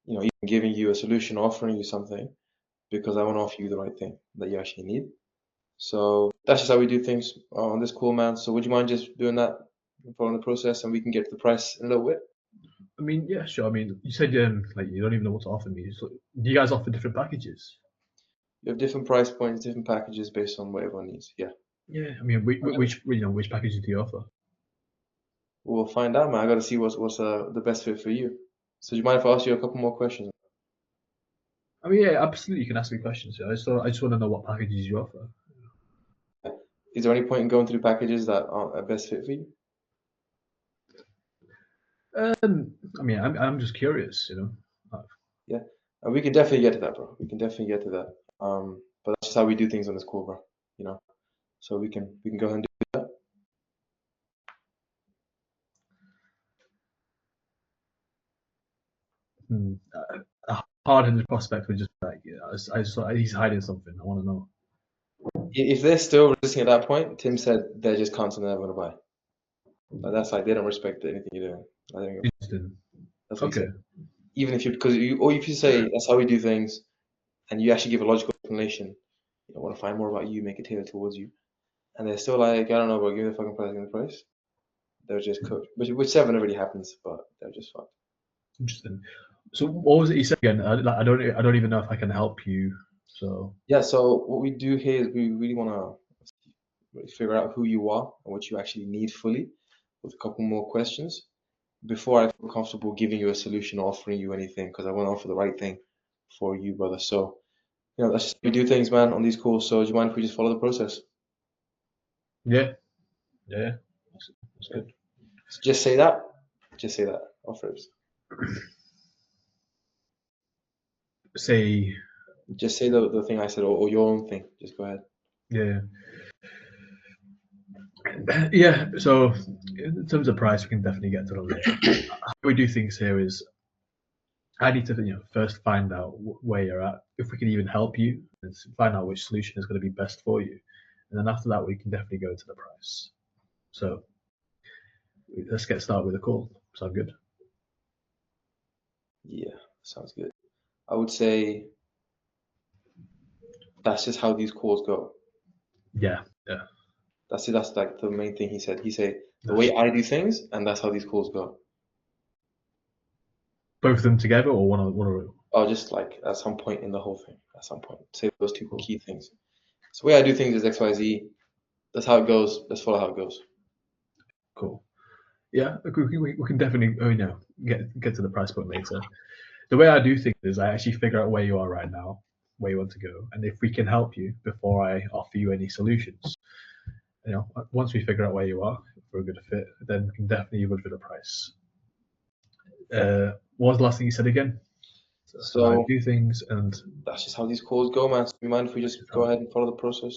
even giving you a solution, offering you something, because I want to offer you the right thing that you actually need. So that's just how we do things on this call, man. So would you mind just doing that, following the process, and we can get to the price in a little bit? I mean, yeah, sure. I mean, you said like you don't even know what to offer me. So, do you guys offer different packages? You have different price points, different packages based on what everyone needs. Yeah. Yeah. I mean, which packages do you offer? We'll find out, man. I got to see what's the best fit for you. So do you mind if I ask you a couple more questions? I mean, yeah, absolutely. You can ask me questions. Yeah. I just want to know what packages you offer. Is there any point in going through packages that aren't a best fit for you? I mean, I'm just curious, Yeah, and we can definitely get to that, bro. We can definitely get to that. But that's just how we do things on this call, bro. So we can go ahead and do that. A hard-headed prospect would just be like, I just he's hiding something. I want to know. If they're still resisting at that point, Tim said they're just constantly never gonna buy. Like, that's like they don't respect anything you're doing. I think Interesting. that's what he Okay. said. Even if or if you say that's how we do things, and you actually give a logical explanation, I want to find more about you, make it tailored towards you, and they're still like, I don't know, bro, give me the fucking price, give me the price. They're just cooked. Which 7 already happens, but they're just fucked. Interesting. So what was it you said again? I don't even know if I can help you. So Yeah, so what we do here is we really want to figure out who you are and what you actually need fully with a couple more questions before I feel comfortable giving you a solution or offering you anything because I want to offer the right thing for you, brother. So, that's just how we do things, man, on these calls. So, do you mind if we just follow the process? yeah, that's Yeah. good. So just say that. Just say that. Offer it. Say Just say the thing I said or your own thing. Just go ahead. yeah, yeah. So in terms of price, we can definitely get to that later. How we do things here is I need to first find out where you're at, if we can even help you, and find out which solution is going to be best for you, and then after that we can definitely go to the price. So let's get started with the call. Sound good? Yeah, sounds good. I would say that's just how these calls go. Yeah. That's it. That's like the main thing he said. He said the way I do things, and that's how these calls go. Both of them together or one? Or just like at some point in the whole thing. At some point, say those two key things. So the way I do things is X, Y, Z. That's how it goes. Let's follow how it goes. Cool. Yeah, we can definitely get to the price point later. The way I do things is I actually figure out where you are right now, where you want to go, and if we can help you before I offer you any solutions. Once we figure out where you are, if we're a good fit, then we can definitely run for the price. What was the last thing you said again? So I So do things, and that's just how these calls go, man. So do you mind if we just go ahead and follow the process?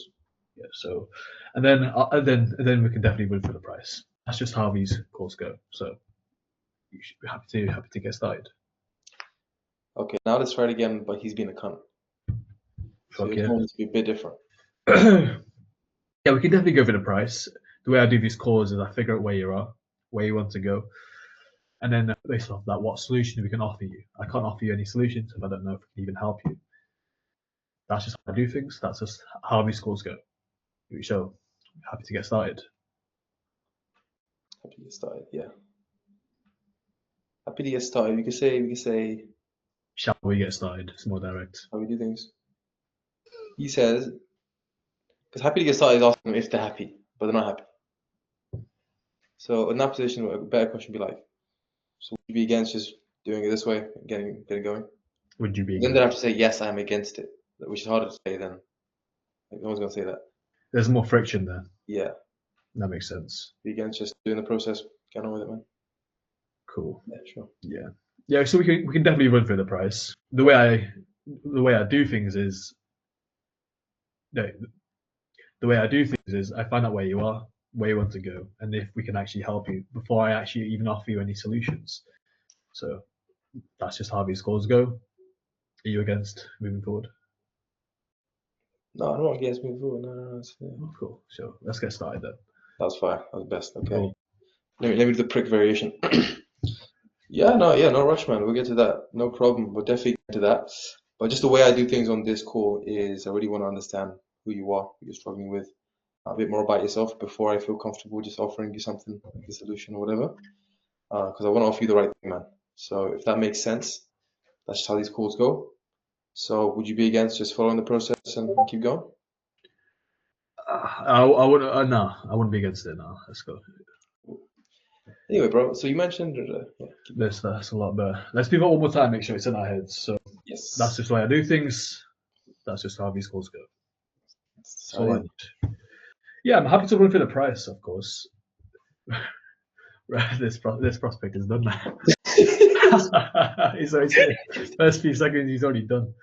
yeah. So, and then we can definitely run for the price. That's just how these calls go. So you should be happy to get started. Okay, now let's try it again, but he's being a cunt. So Fuck your yeah. tone needs to be a bit different. Yeah, we can definitely go for the price. The way I do these calls is I figure out where you are, where you want to go, and then based off that, what solution we can offer you. I can't offer you any solutions if I don't know if we can even help you. That's just how I do things. That's just how these calls go. So happy to get started. Happy to get started, yeah. Happy to get started. We can say Shall we get started? It's more direct. how we do things. He says, because happy to get started is asking them if they're happy, but they're not happy. So in that position, a better question would be like, So would you be against just doing it this way, getting going? Would you be? Then they'd have to say, yes, I'm against it, which is harder to say then. Like, no one's going to say that. There's more friction there. Yeah. That makes sense. Be against just doing the process, get on with it, man. Cool. Yeah, sure. Yeah. So we can definitely run through the price. The way I do things is, no, the way I do things is I find out where you are, where you want to go, and if we can actually help you before I actually even offer you any solutions. So that's just how these calls go. Are you against moving forward? No, I'm not against moving forward. No. Oh, cool. So let's get started then. That's fine. That's best. Okay. Cool. Let me do the prick variation. No rush, man. We'll get to that. No problem. We'll definitely get to that. But just the way I do things on this call is I really want to understand who you are, who you're struggling with, a bit more about yourself before I feel comfortable just offering you something like a solution or whatever. Because I want to offer you the right thing, man. So if that makes sense, that's just how these calls go. So would you be against just following the process and keep going? I wouldn't. No, I wouldn't be against it. No, let's go. Anyway, bro. So you mentioned, That's a lot better. Let's do that one more time. Make sure it's in our heads. So yes. that's just the way I do things. That's just how these calls go. That's all I need. Yeah, I'm happy to run for the price, of course. This prospect is done now. He's already first few seconds. He's already done.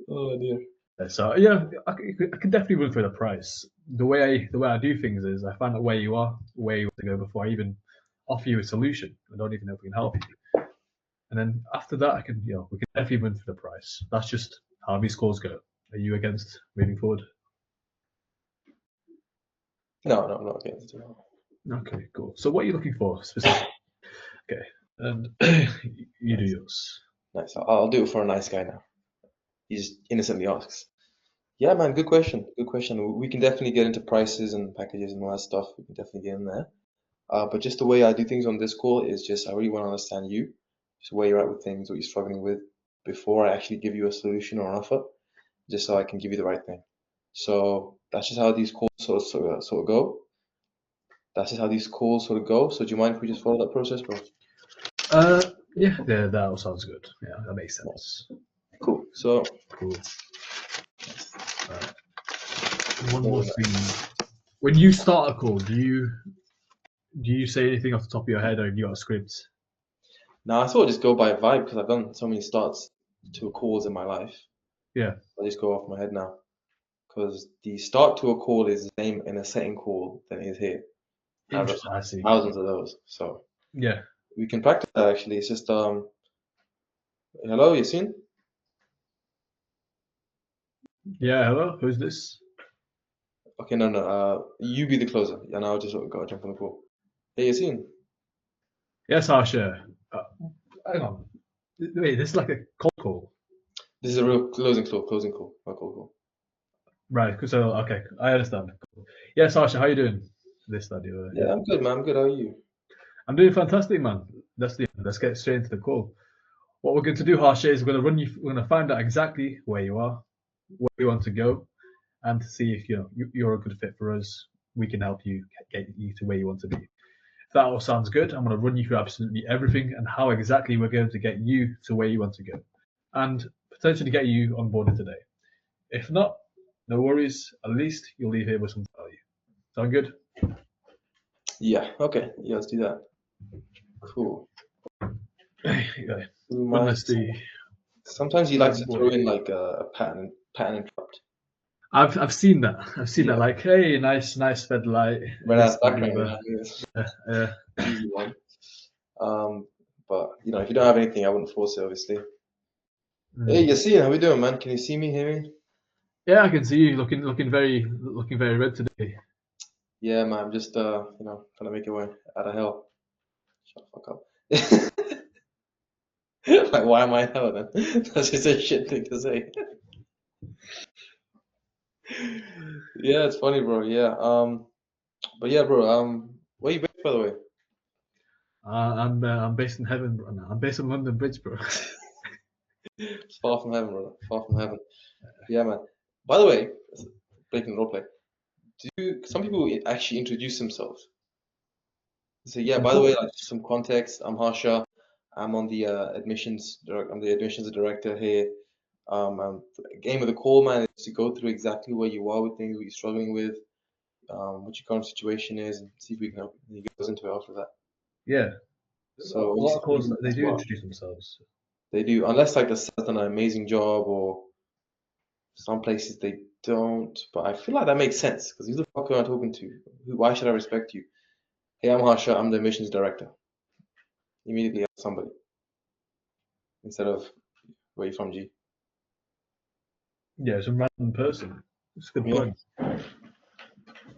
Oh dear. So yeah, I can definitely run for the price. The way I do things is I find out where you are, where you want to go before I even offer you a solution. I don't even know if we can help you. And then after that, we can definitely run for the price. That's just how these calls go. Are you against moving forward? No, I'm not against it. Okay, cool. So what are you looking for specifically? Okay, and you do yours. Nice. I'll do it for a nice guy now. He just innocently asks. Yeah, man, good question. Good question. We can definitely get into prices and packages and all that stuff. We can definitely get in there. But just the way I do things on this call is just I really want to understand you, just where you're at with things, what you're struggling with, before I actually give you a solution or an offer, just so I can give you the right thing. So that's just how these calls sort of go. That's just how these calls sort of go. So do you mind if we just follow that process, bro? Yeah, that all sounds good. Yeah, that makes sense. Cool. So Cool. One more thing. When you start a call, do you say anything off the top of your head, or have you got a script? now I sort of just go by vibe because I've done so many starts to calls in my life. Yeah. I just go off my head now. Because the start to a call is the same in a setting call than it is here. Interesting. I see. Thousands of those. So Yeah. we can practice that actually. It's just hello, Yasin? Yeah. Hello. Who's this? Okay, no. You be the closer, and I'll just go jump on the call. Hey, Yasin. Yes, Harsha. Hang on. Wait, this is like a cold call. This is a real closing call. Not cold call. Right. So okay, I understand. Yes, Harsha. How you doing? This, that, the other. Yeah, I'm good, man. I'm good. How are you? I'm doing fantastic, man. Let's get straight into the call. What we're going to do, Harsha, is we're going to find out exactly where you are, where you want to go, and to see if you're a good fit for us. We can help you get you to where you want to be. If that all sounds good, I'm going to run you through absolutely everything and how exactly we're going to get you to where you want to go, and potentially get you on board today. If not, no worries. At least you'll leave here with some value. Sound good? Yeah. Okay. Yeah, let's do that. Cool. Okay. Well, Let's see. sometimes you like to throw in like a pattern interrupt. I've seen that. I've seen that. Like, hey, nice fed light. Right background. Easy one. But if you don't have anything, I wouldn't force it, obviously. Hey, Yasin, how we doing, man? Can you see me, hear me? Yeah, I can see you looking very red today. Yeah, man. I'm just trying to make it way out of hell. Shut the fuck up. Like, why am I in hell then? That's just a shit thing to say. Yeah, it's funny, bro. Yeah. But yeah, bro. Where you based, by the way? I'm based in heaven, bro. I'm based in London Bridge, bro. It's far from heaven, brother. Far from heaven. Yeah, man. By the way, breaking the roleplay. Do some people actually introduce themselves? So yeah, by the way, like just some context, I'm Harsha. I'm on the I'm the admissions director here. Aim of the call, man, is to go through exactly where you are with things, what you're struggling with, what your current situation is, and see if we can help. And he goes into it after that. Yeah. So A lot of calls, obviously, they do introduce themselves. they do, unless like they've done an amazing job, or some places they don't. But I feel like that makes sense because who the fuck am I talking to? Why should I respect you? Hey, I'm Harsha. I'm the admissions director. Immediately ask somebody instead of where you from, G. Yeah, some random person. It's a good Yeah. point.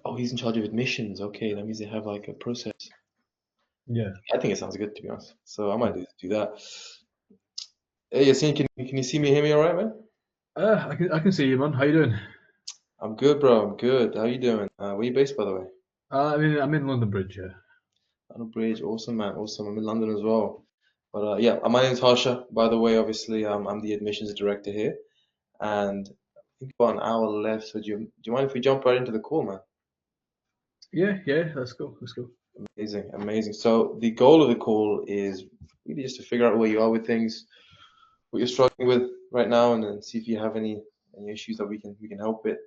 Oh, he's in charge of admissions. Okay, that means they have like a process. Yeah. I think it sounds good, to be honest. So I might do that. Hey, Yassine, can you see me, hear me all right, man? I can see you, man. How you doing? I'm good, bro. I'm good. How you doing? Where you based, by the way? I'm in London Bridge. Yeah. On Bridge. Awesome, man. Awesome. I'm in London as well. But yeah, my name's Harsha. By the way, obviously, I'm the admissions director here, and I think about an hour left. So do you mind if we jump right into the call, man? Yeah. Yeah. Let's go. Let's go. Amazing, amazing. So the goal of the call is really just to figure out where you are with things, what you're struggling with right now, and then see if you have any issues that we can help with.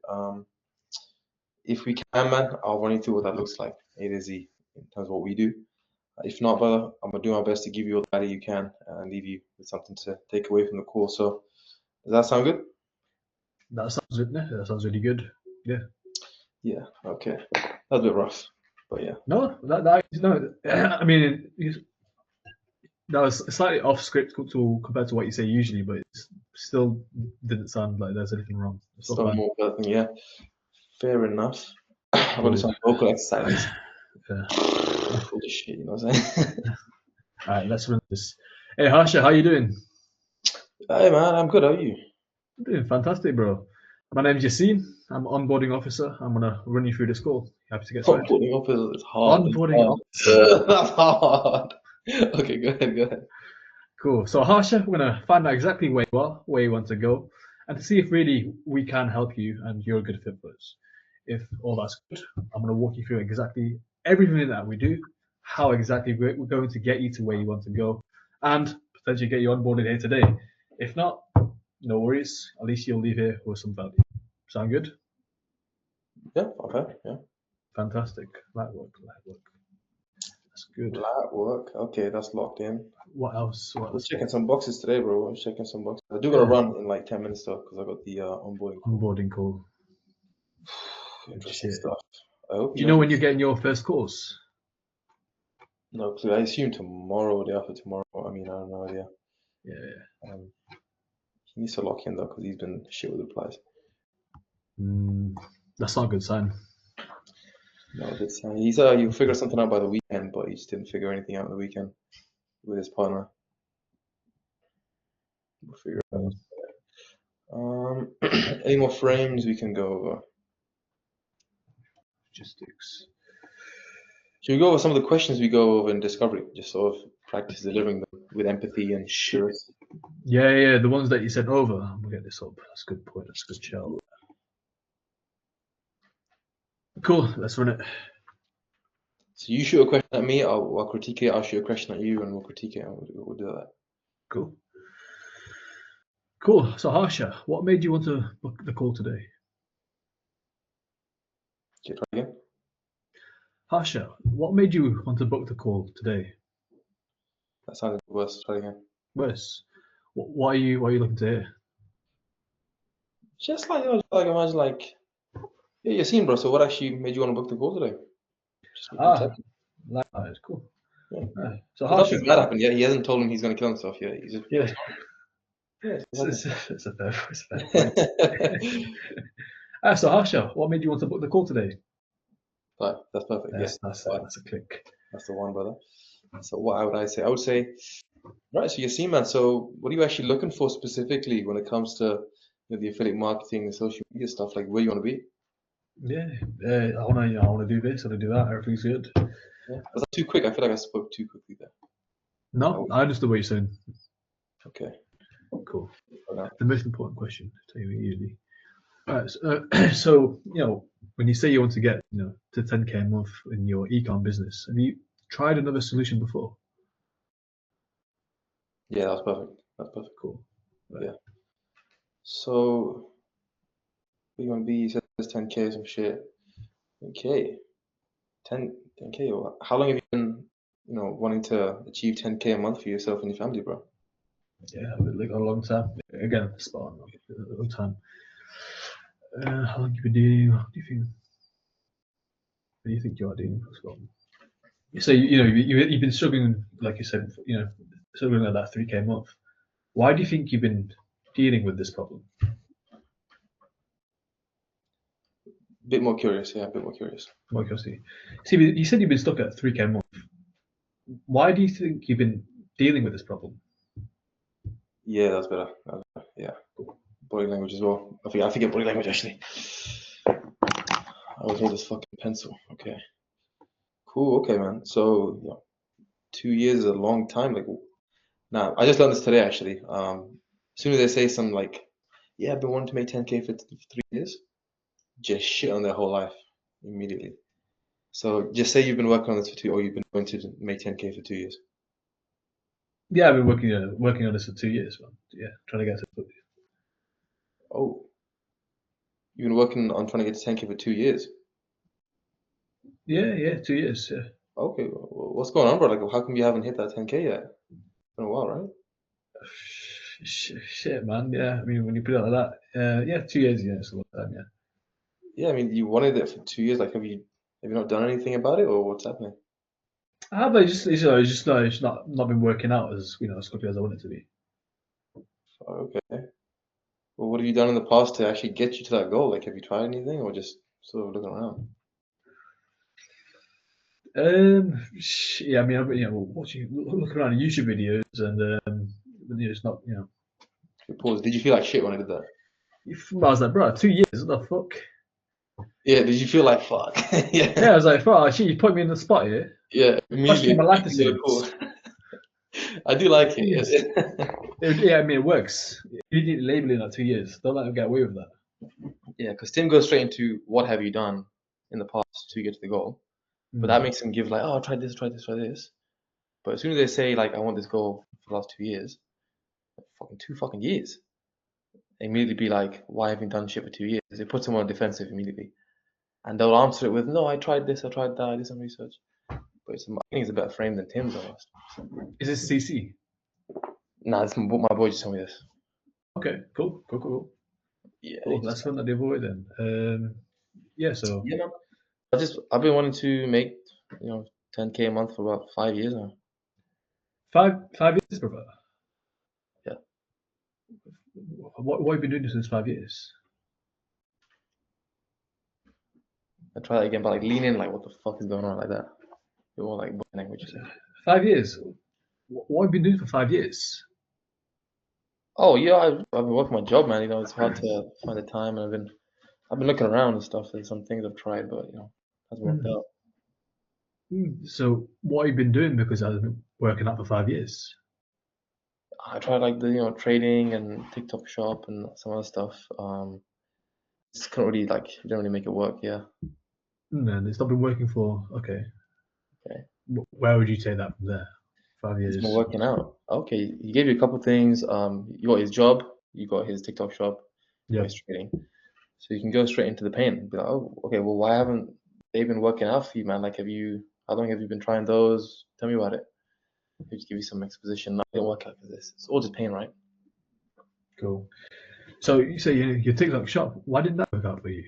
If we can, man, I'll run you through what that looks like, A to Z, in terms of what we do. If not, brother, I'm gonna do my best to give you all the value you can and leave you with something to take away from the call. So, does that sound good? That sounds good. Yeah, that sounds really good. Yeah. Yeah. Okay. That's a bit rough, but yeah. No, no. I mean, that was slightly off script compared to what you say usually, but it still didn't sound like there's anything wrong. It's all Still fine. more better than yeah. Fair enough. I'm gonna do Cool. some vocal exercises. Yeah. Cool as shit, you know what I'm saying? All right, let's run this. Hey, Harsha, how you doing? Hey man, I'm good. How are you? I'm doing fantastic, bro. My name's Yassine. I'm onboarding officer. I'm gonna run you through this call. Happy to get started. Putting up is hard. It's Onboarding hard. officer. That's hard. Okay, go ahead. Go ahead. Cool. So Harsha, we're gonna find out exactly where you are, where you want to go, and to see if really we can help you and you're a good fit for us. If all that's good, I'm gonna walk you through exactly everything that we do, how exactly we're going to get you to where you want to go, and potentially get you onboarded here today. If not, no worries. At least you'll leave here with some value. Sound good? Yeah. Okay. Yeah. Fantastic. Light work. That's good. Lab work. Okay, that's locked in. What else? What We're else? checking some boxes today, bro. We're checking some boxes. I do gotta run in like 10 minutes though, because I got the onboarding. Onboarding call. Interesting Shit. stuff. I hope Do you you know know. when you're getting your first course? No clue. I assume tomorrow or the day after tomorrow. I mean, I have no idea. Yeah. He needs to lock in though, because he's been shit with replies. That's not a good sign. No, it's he'll figure something out by the weekend, but he just didn't figure anything out on the weekend with his partner. We'll figure it out. Any more frames we can go over? Logistics. Should we go over some of the questions we go over in Discovery, just sort of practice delivering them with empathy and surety? Yeah. The ones that you sent over. We'll get this up. That's a good point. That's a good shout. Cool. Let's run it. So you shoot a question at me, I'll critique it. I'll shoot a question at you, and we'll critique it, and we'll do that. Cool. So Harsha, what made you want to book the call today? Okay, try again. Harsha, what made you want to book the call today? That sounded worse. Try again. Wes, why are you looking to hear? Just like imagine like, yeah, you're seen, bro. So what actually made you want to book the call today? Likewise. Cool. Yeah. So Nothing Harsha, bad happened yet. He hasn't told him he's gonna kill himself yet. He's just yeah, yeah. it's a fair point. So Harsha, what made you want to book the call today? Right, that's perfect. That's Right. that's a click. That's the one, brother. So what would I say? I would say, right. So you see, man. So what are you actually looking for specifically when it comes to the affiliate marketing, the social media stuff? Like where you want to be? Yeah, I wanna do this, I wanna do that. Everything's good. Yeah. Was that too quick? I feel like I spoke too quickly there. No, I understood what you're saying. Okay. Cool. Okay. The most important question, tell you usually. So when you say you want to get to 10K a month in your ecom business, have you tried another solution before? Yeah, that's perfect. That's perfect. Cool. Right. Yeah. So we're gonna be says 10K some shit. Okay. 10K. How long have you been, wanting to achieve 10K a month for yourself and your family, bro? Yeah, like a long time. Again, spot on. A long time. How long have you been doing? What do you think? What do you think you are doing as well? So you've been struggling, like you said, struggling at that 3K a month. Why do you think you've been dealing with this problem? Bit more curious, yeah, a bit more curious. More curiosity. See, you said you've been stuck at 3K a month. Why do you think you've been dealing with this problem? Yeah, that's better. Yeah. Body language as well. I forget body language actually. I always hold this fucking pencil. Okay. Cool. Okay, man. So, 2 years is a long time. Like, now I just learned this today actually. As soon as they say some like, yeah, I've been wanting to make 10K for 3 years, just shit on their whole life immediately. So just say you've been working on this for or you've been going to make 10K for 2 years. Yeah, I've been working on this for 2 years, man. Yeah, trying to get to. Oh, you've been working on trying to get to 10K for 2 years. Yeah, 2 years. Yeah. Okay, well, what's going on, bro? Like, how come you haven't hit that 10K yet? It's been a while, right? Shit, man. Yeah, I mean, when you put it like that, yeah, 2 years. Yeah, it's a long time. Yeah. Yeah, I mean, you wanted it for 2 years. Like, have you not done anything about it, or what's happening? I have, but it's not been working out as quickly as I want it to be. Okay. Well, what have you done in the past to actually get you to that goal? Like, have you tried anything, or just sort of looking around? Yeah, I mean, I've been, look around at YouTube videos, and it's not, Pause. Did you feel like shit when I did that? I was like, bro, 2 years, what the fuck? Yeah. Did you feel like fuck? Yeah, Yeah. I was like, bro, shit, you put me in the spot here, Yeah. questioning Immediately. my life Yeah. Cool. decisions. I do like 2 years. it. Yeah, I mean, it works. You need labeling like 2 years. Don't let them get away with that. Yeah, because Tim goes straight into what have you done in the past to get to the goal, but that makes him give like, oh, try this, try this, try this. But as soon as they say like, I want this goal for the last 2 years, fucking 2 years, they immediately be like, why haven't you done shit for 2 years? It puts them on defensive immediately, and they'll answer it with, no, I tried this, I tried that, I did some research. But I think it's a better frame than Tim's almost. Is this CC? Nah, my boy just told me this. Okay, cool. Yeah, Cool. That's fun that they avoid then. Yeah, so yeah, man. I've been wanting to make 10K a month for about 5 years now. five years, brother. Yeah. What have you been doing since 5 years? I try that again, but like lean in, like what the fuck is going on, like that. Bit more like body language. 5 years. What have you been doing for 5 years? Oh yeah, I've been working my job, man. It's hard to find the time, and I've been looking around and stuff. There's some things I've tried, but hasn't worked out. So what have you been doing because I've been working out for 5 years? I tried like the trading and TikTok shop and some other stuff. Just couldn't really didn't really make it work. Yeah. And it's not been working for, okay. Okay. Where would you take that from there? 5 It's been years. working out. Okay, he gave you a couple things. You got his job, you got his TikTok shop, you Yeah. got his trading. So you can go straight into the pain and be like, oh, okay, well, why haven't they been working out for you, man? Like, how long have you been trying those? Tell me about it. He'll just give you some exposition. Not gonna work out for this. It's all just pain, right? Cool. So you say your TikTok shop. Why didn't that work out for you?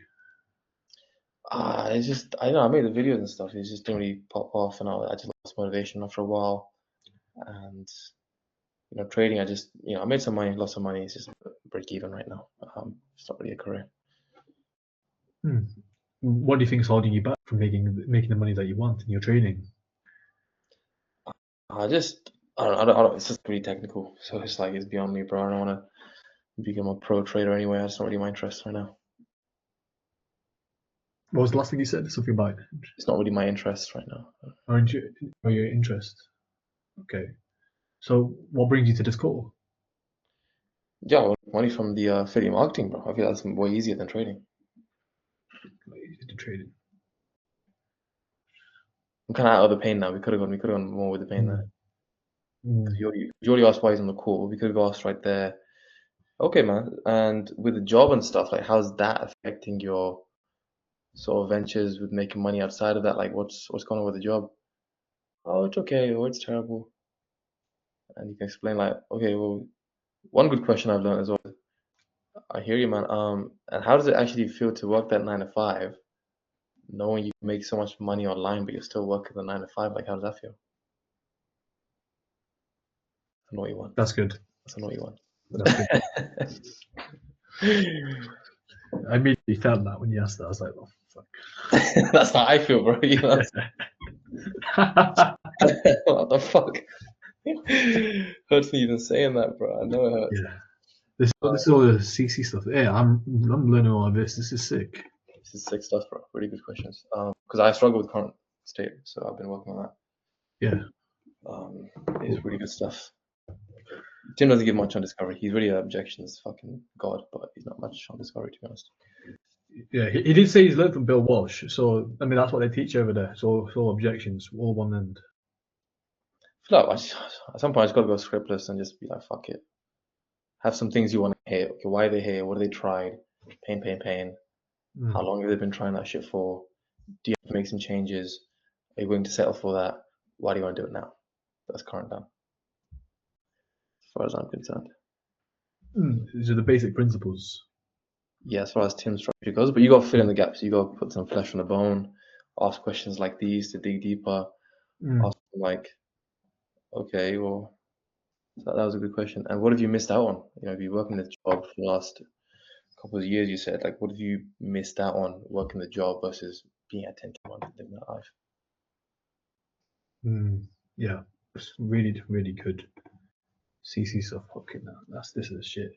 It's just, I know, I made the videos and stuff. It just didn't really pop off, and I just lost motivation after a while. And, trading, I made some money, lost some money. It's just break even right now. It's not really a career. What do you think is holding you back from making the money that you want in your trading? I don't, it's just pretty technical. So it's beyond me, bro. I don't want to become a pro trader anyway. I just not really my interest right now. What was the last thing you said? Something about It's not really my interest right now. or your interest. Okay. So what brings you to this call? Yeah, I want money from the affiliate marketing, bro. I feel that's way easier than trading. To trading. I'm kind of out of the pain now. We could have gone more with the pain there. Mm. You already asked why he's on the call. We could have asked right there. Okay, man. And with the job and stuff, like, how's that affecting your sort of ventures with making money outside of that? Like, what's going on with the job? Oh, it's okay. Oh, it's terrible. And you can explain, like, okay, well, one good question I've learned as well. I hear you, man. And how does it actually feel to work that 9 to 5, knowing you make so much money online, but you're still working the 9 to 5? Like, how does that feel? That's a naughty one. That's good. That's a naughty one. That's good. I immediately felt that when you asked that. I was like, oh, fuck. That's how I feel, bro. You know? What the fuck? Hurts me even saying that, bro. I know it hurts. Yeah. This is all the CC stuff. Yeah, I'm learning all of this. This is sick. This is sick stuff, bro. Really good questions. Because I struggle with current state, so I've been working on that. Yeah. It's really good stuff. Tim doesn't give much on Discovery. He's really an objections fucking god, but he's not much on Discovery, to be honest. Yeah, he did say he's learned from Bill Walsh. So, I mean, that's what they teach over there. So objections, all one end. I feel like at some point I just got to go scriptless and just be like, fuck it. Have some things you want to hear. Okay, why are they here? What have they tried? Pain. How long have they been trying that shit for? Do you have to make some changes? Are you willing to settle for that? Why do you want to do it now? That's current done. As far as I'm concerned. These are the basic principles. Yeah, as far as Tim's structure goes, but you got to fill in the gaps. You got to put some flesh on the bone. Ask questions like these to dig deeper. Ask them like, okay, well, that was a good question. And what have you missed out on? You know, if you working this job for the last couple of years, you said, like, what have you missed out on working the job versus being at 10K1 living that life? Yeah, it's really, really good. CC stuff. Fucking this is shit.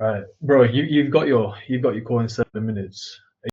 All right, bro. You've got your call in 7 minutes.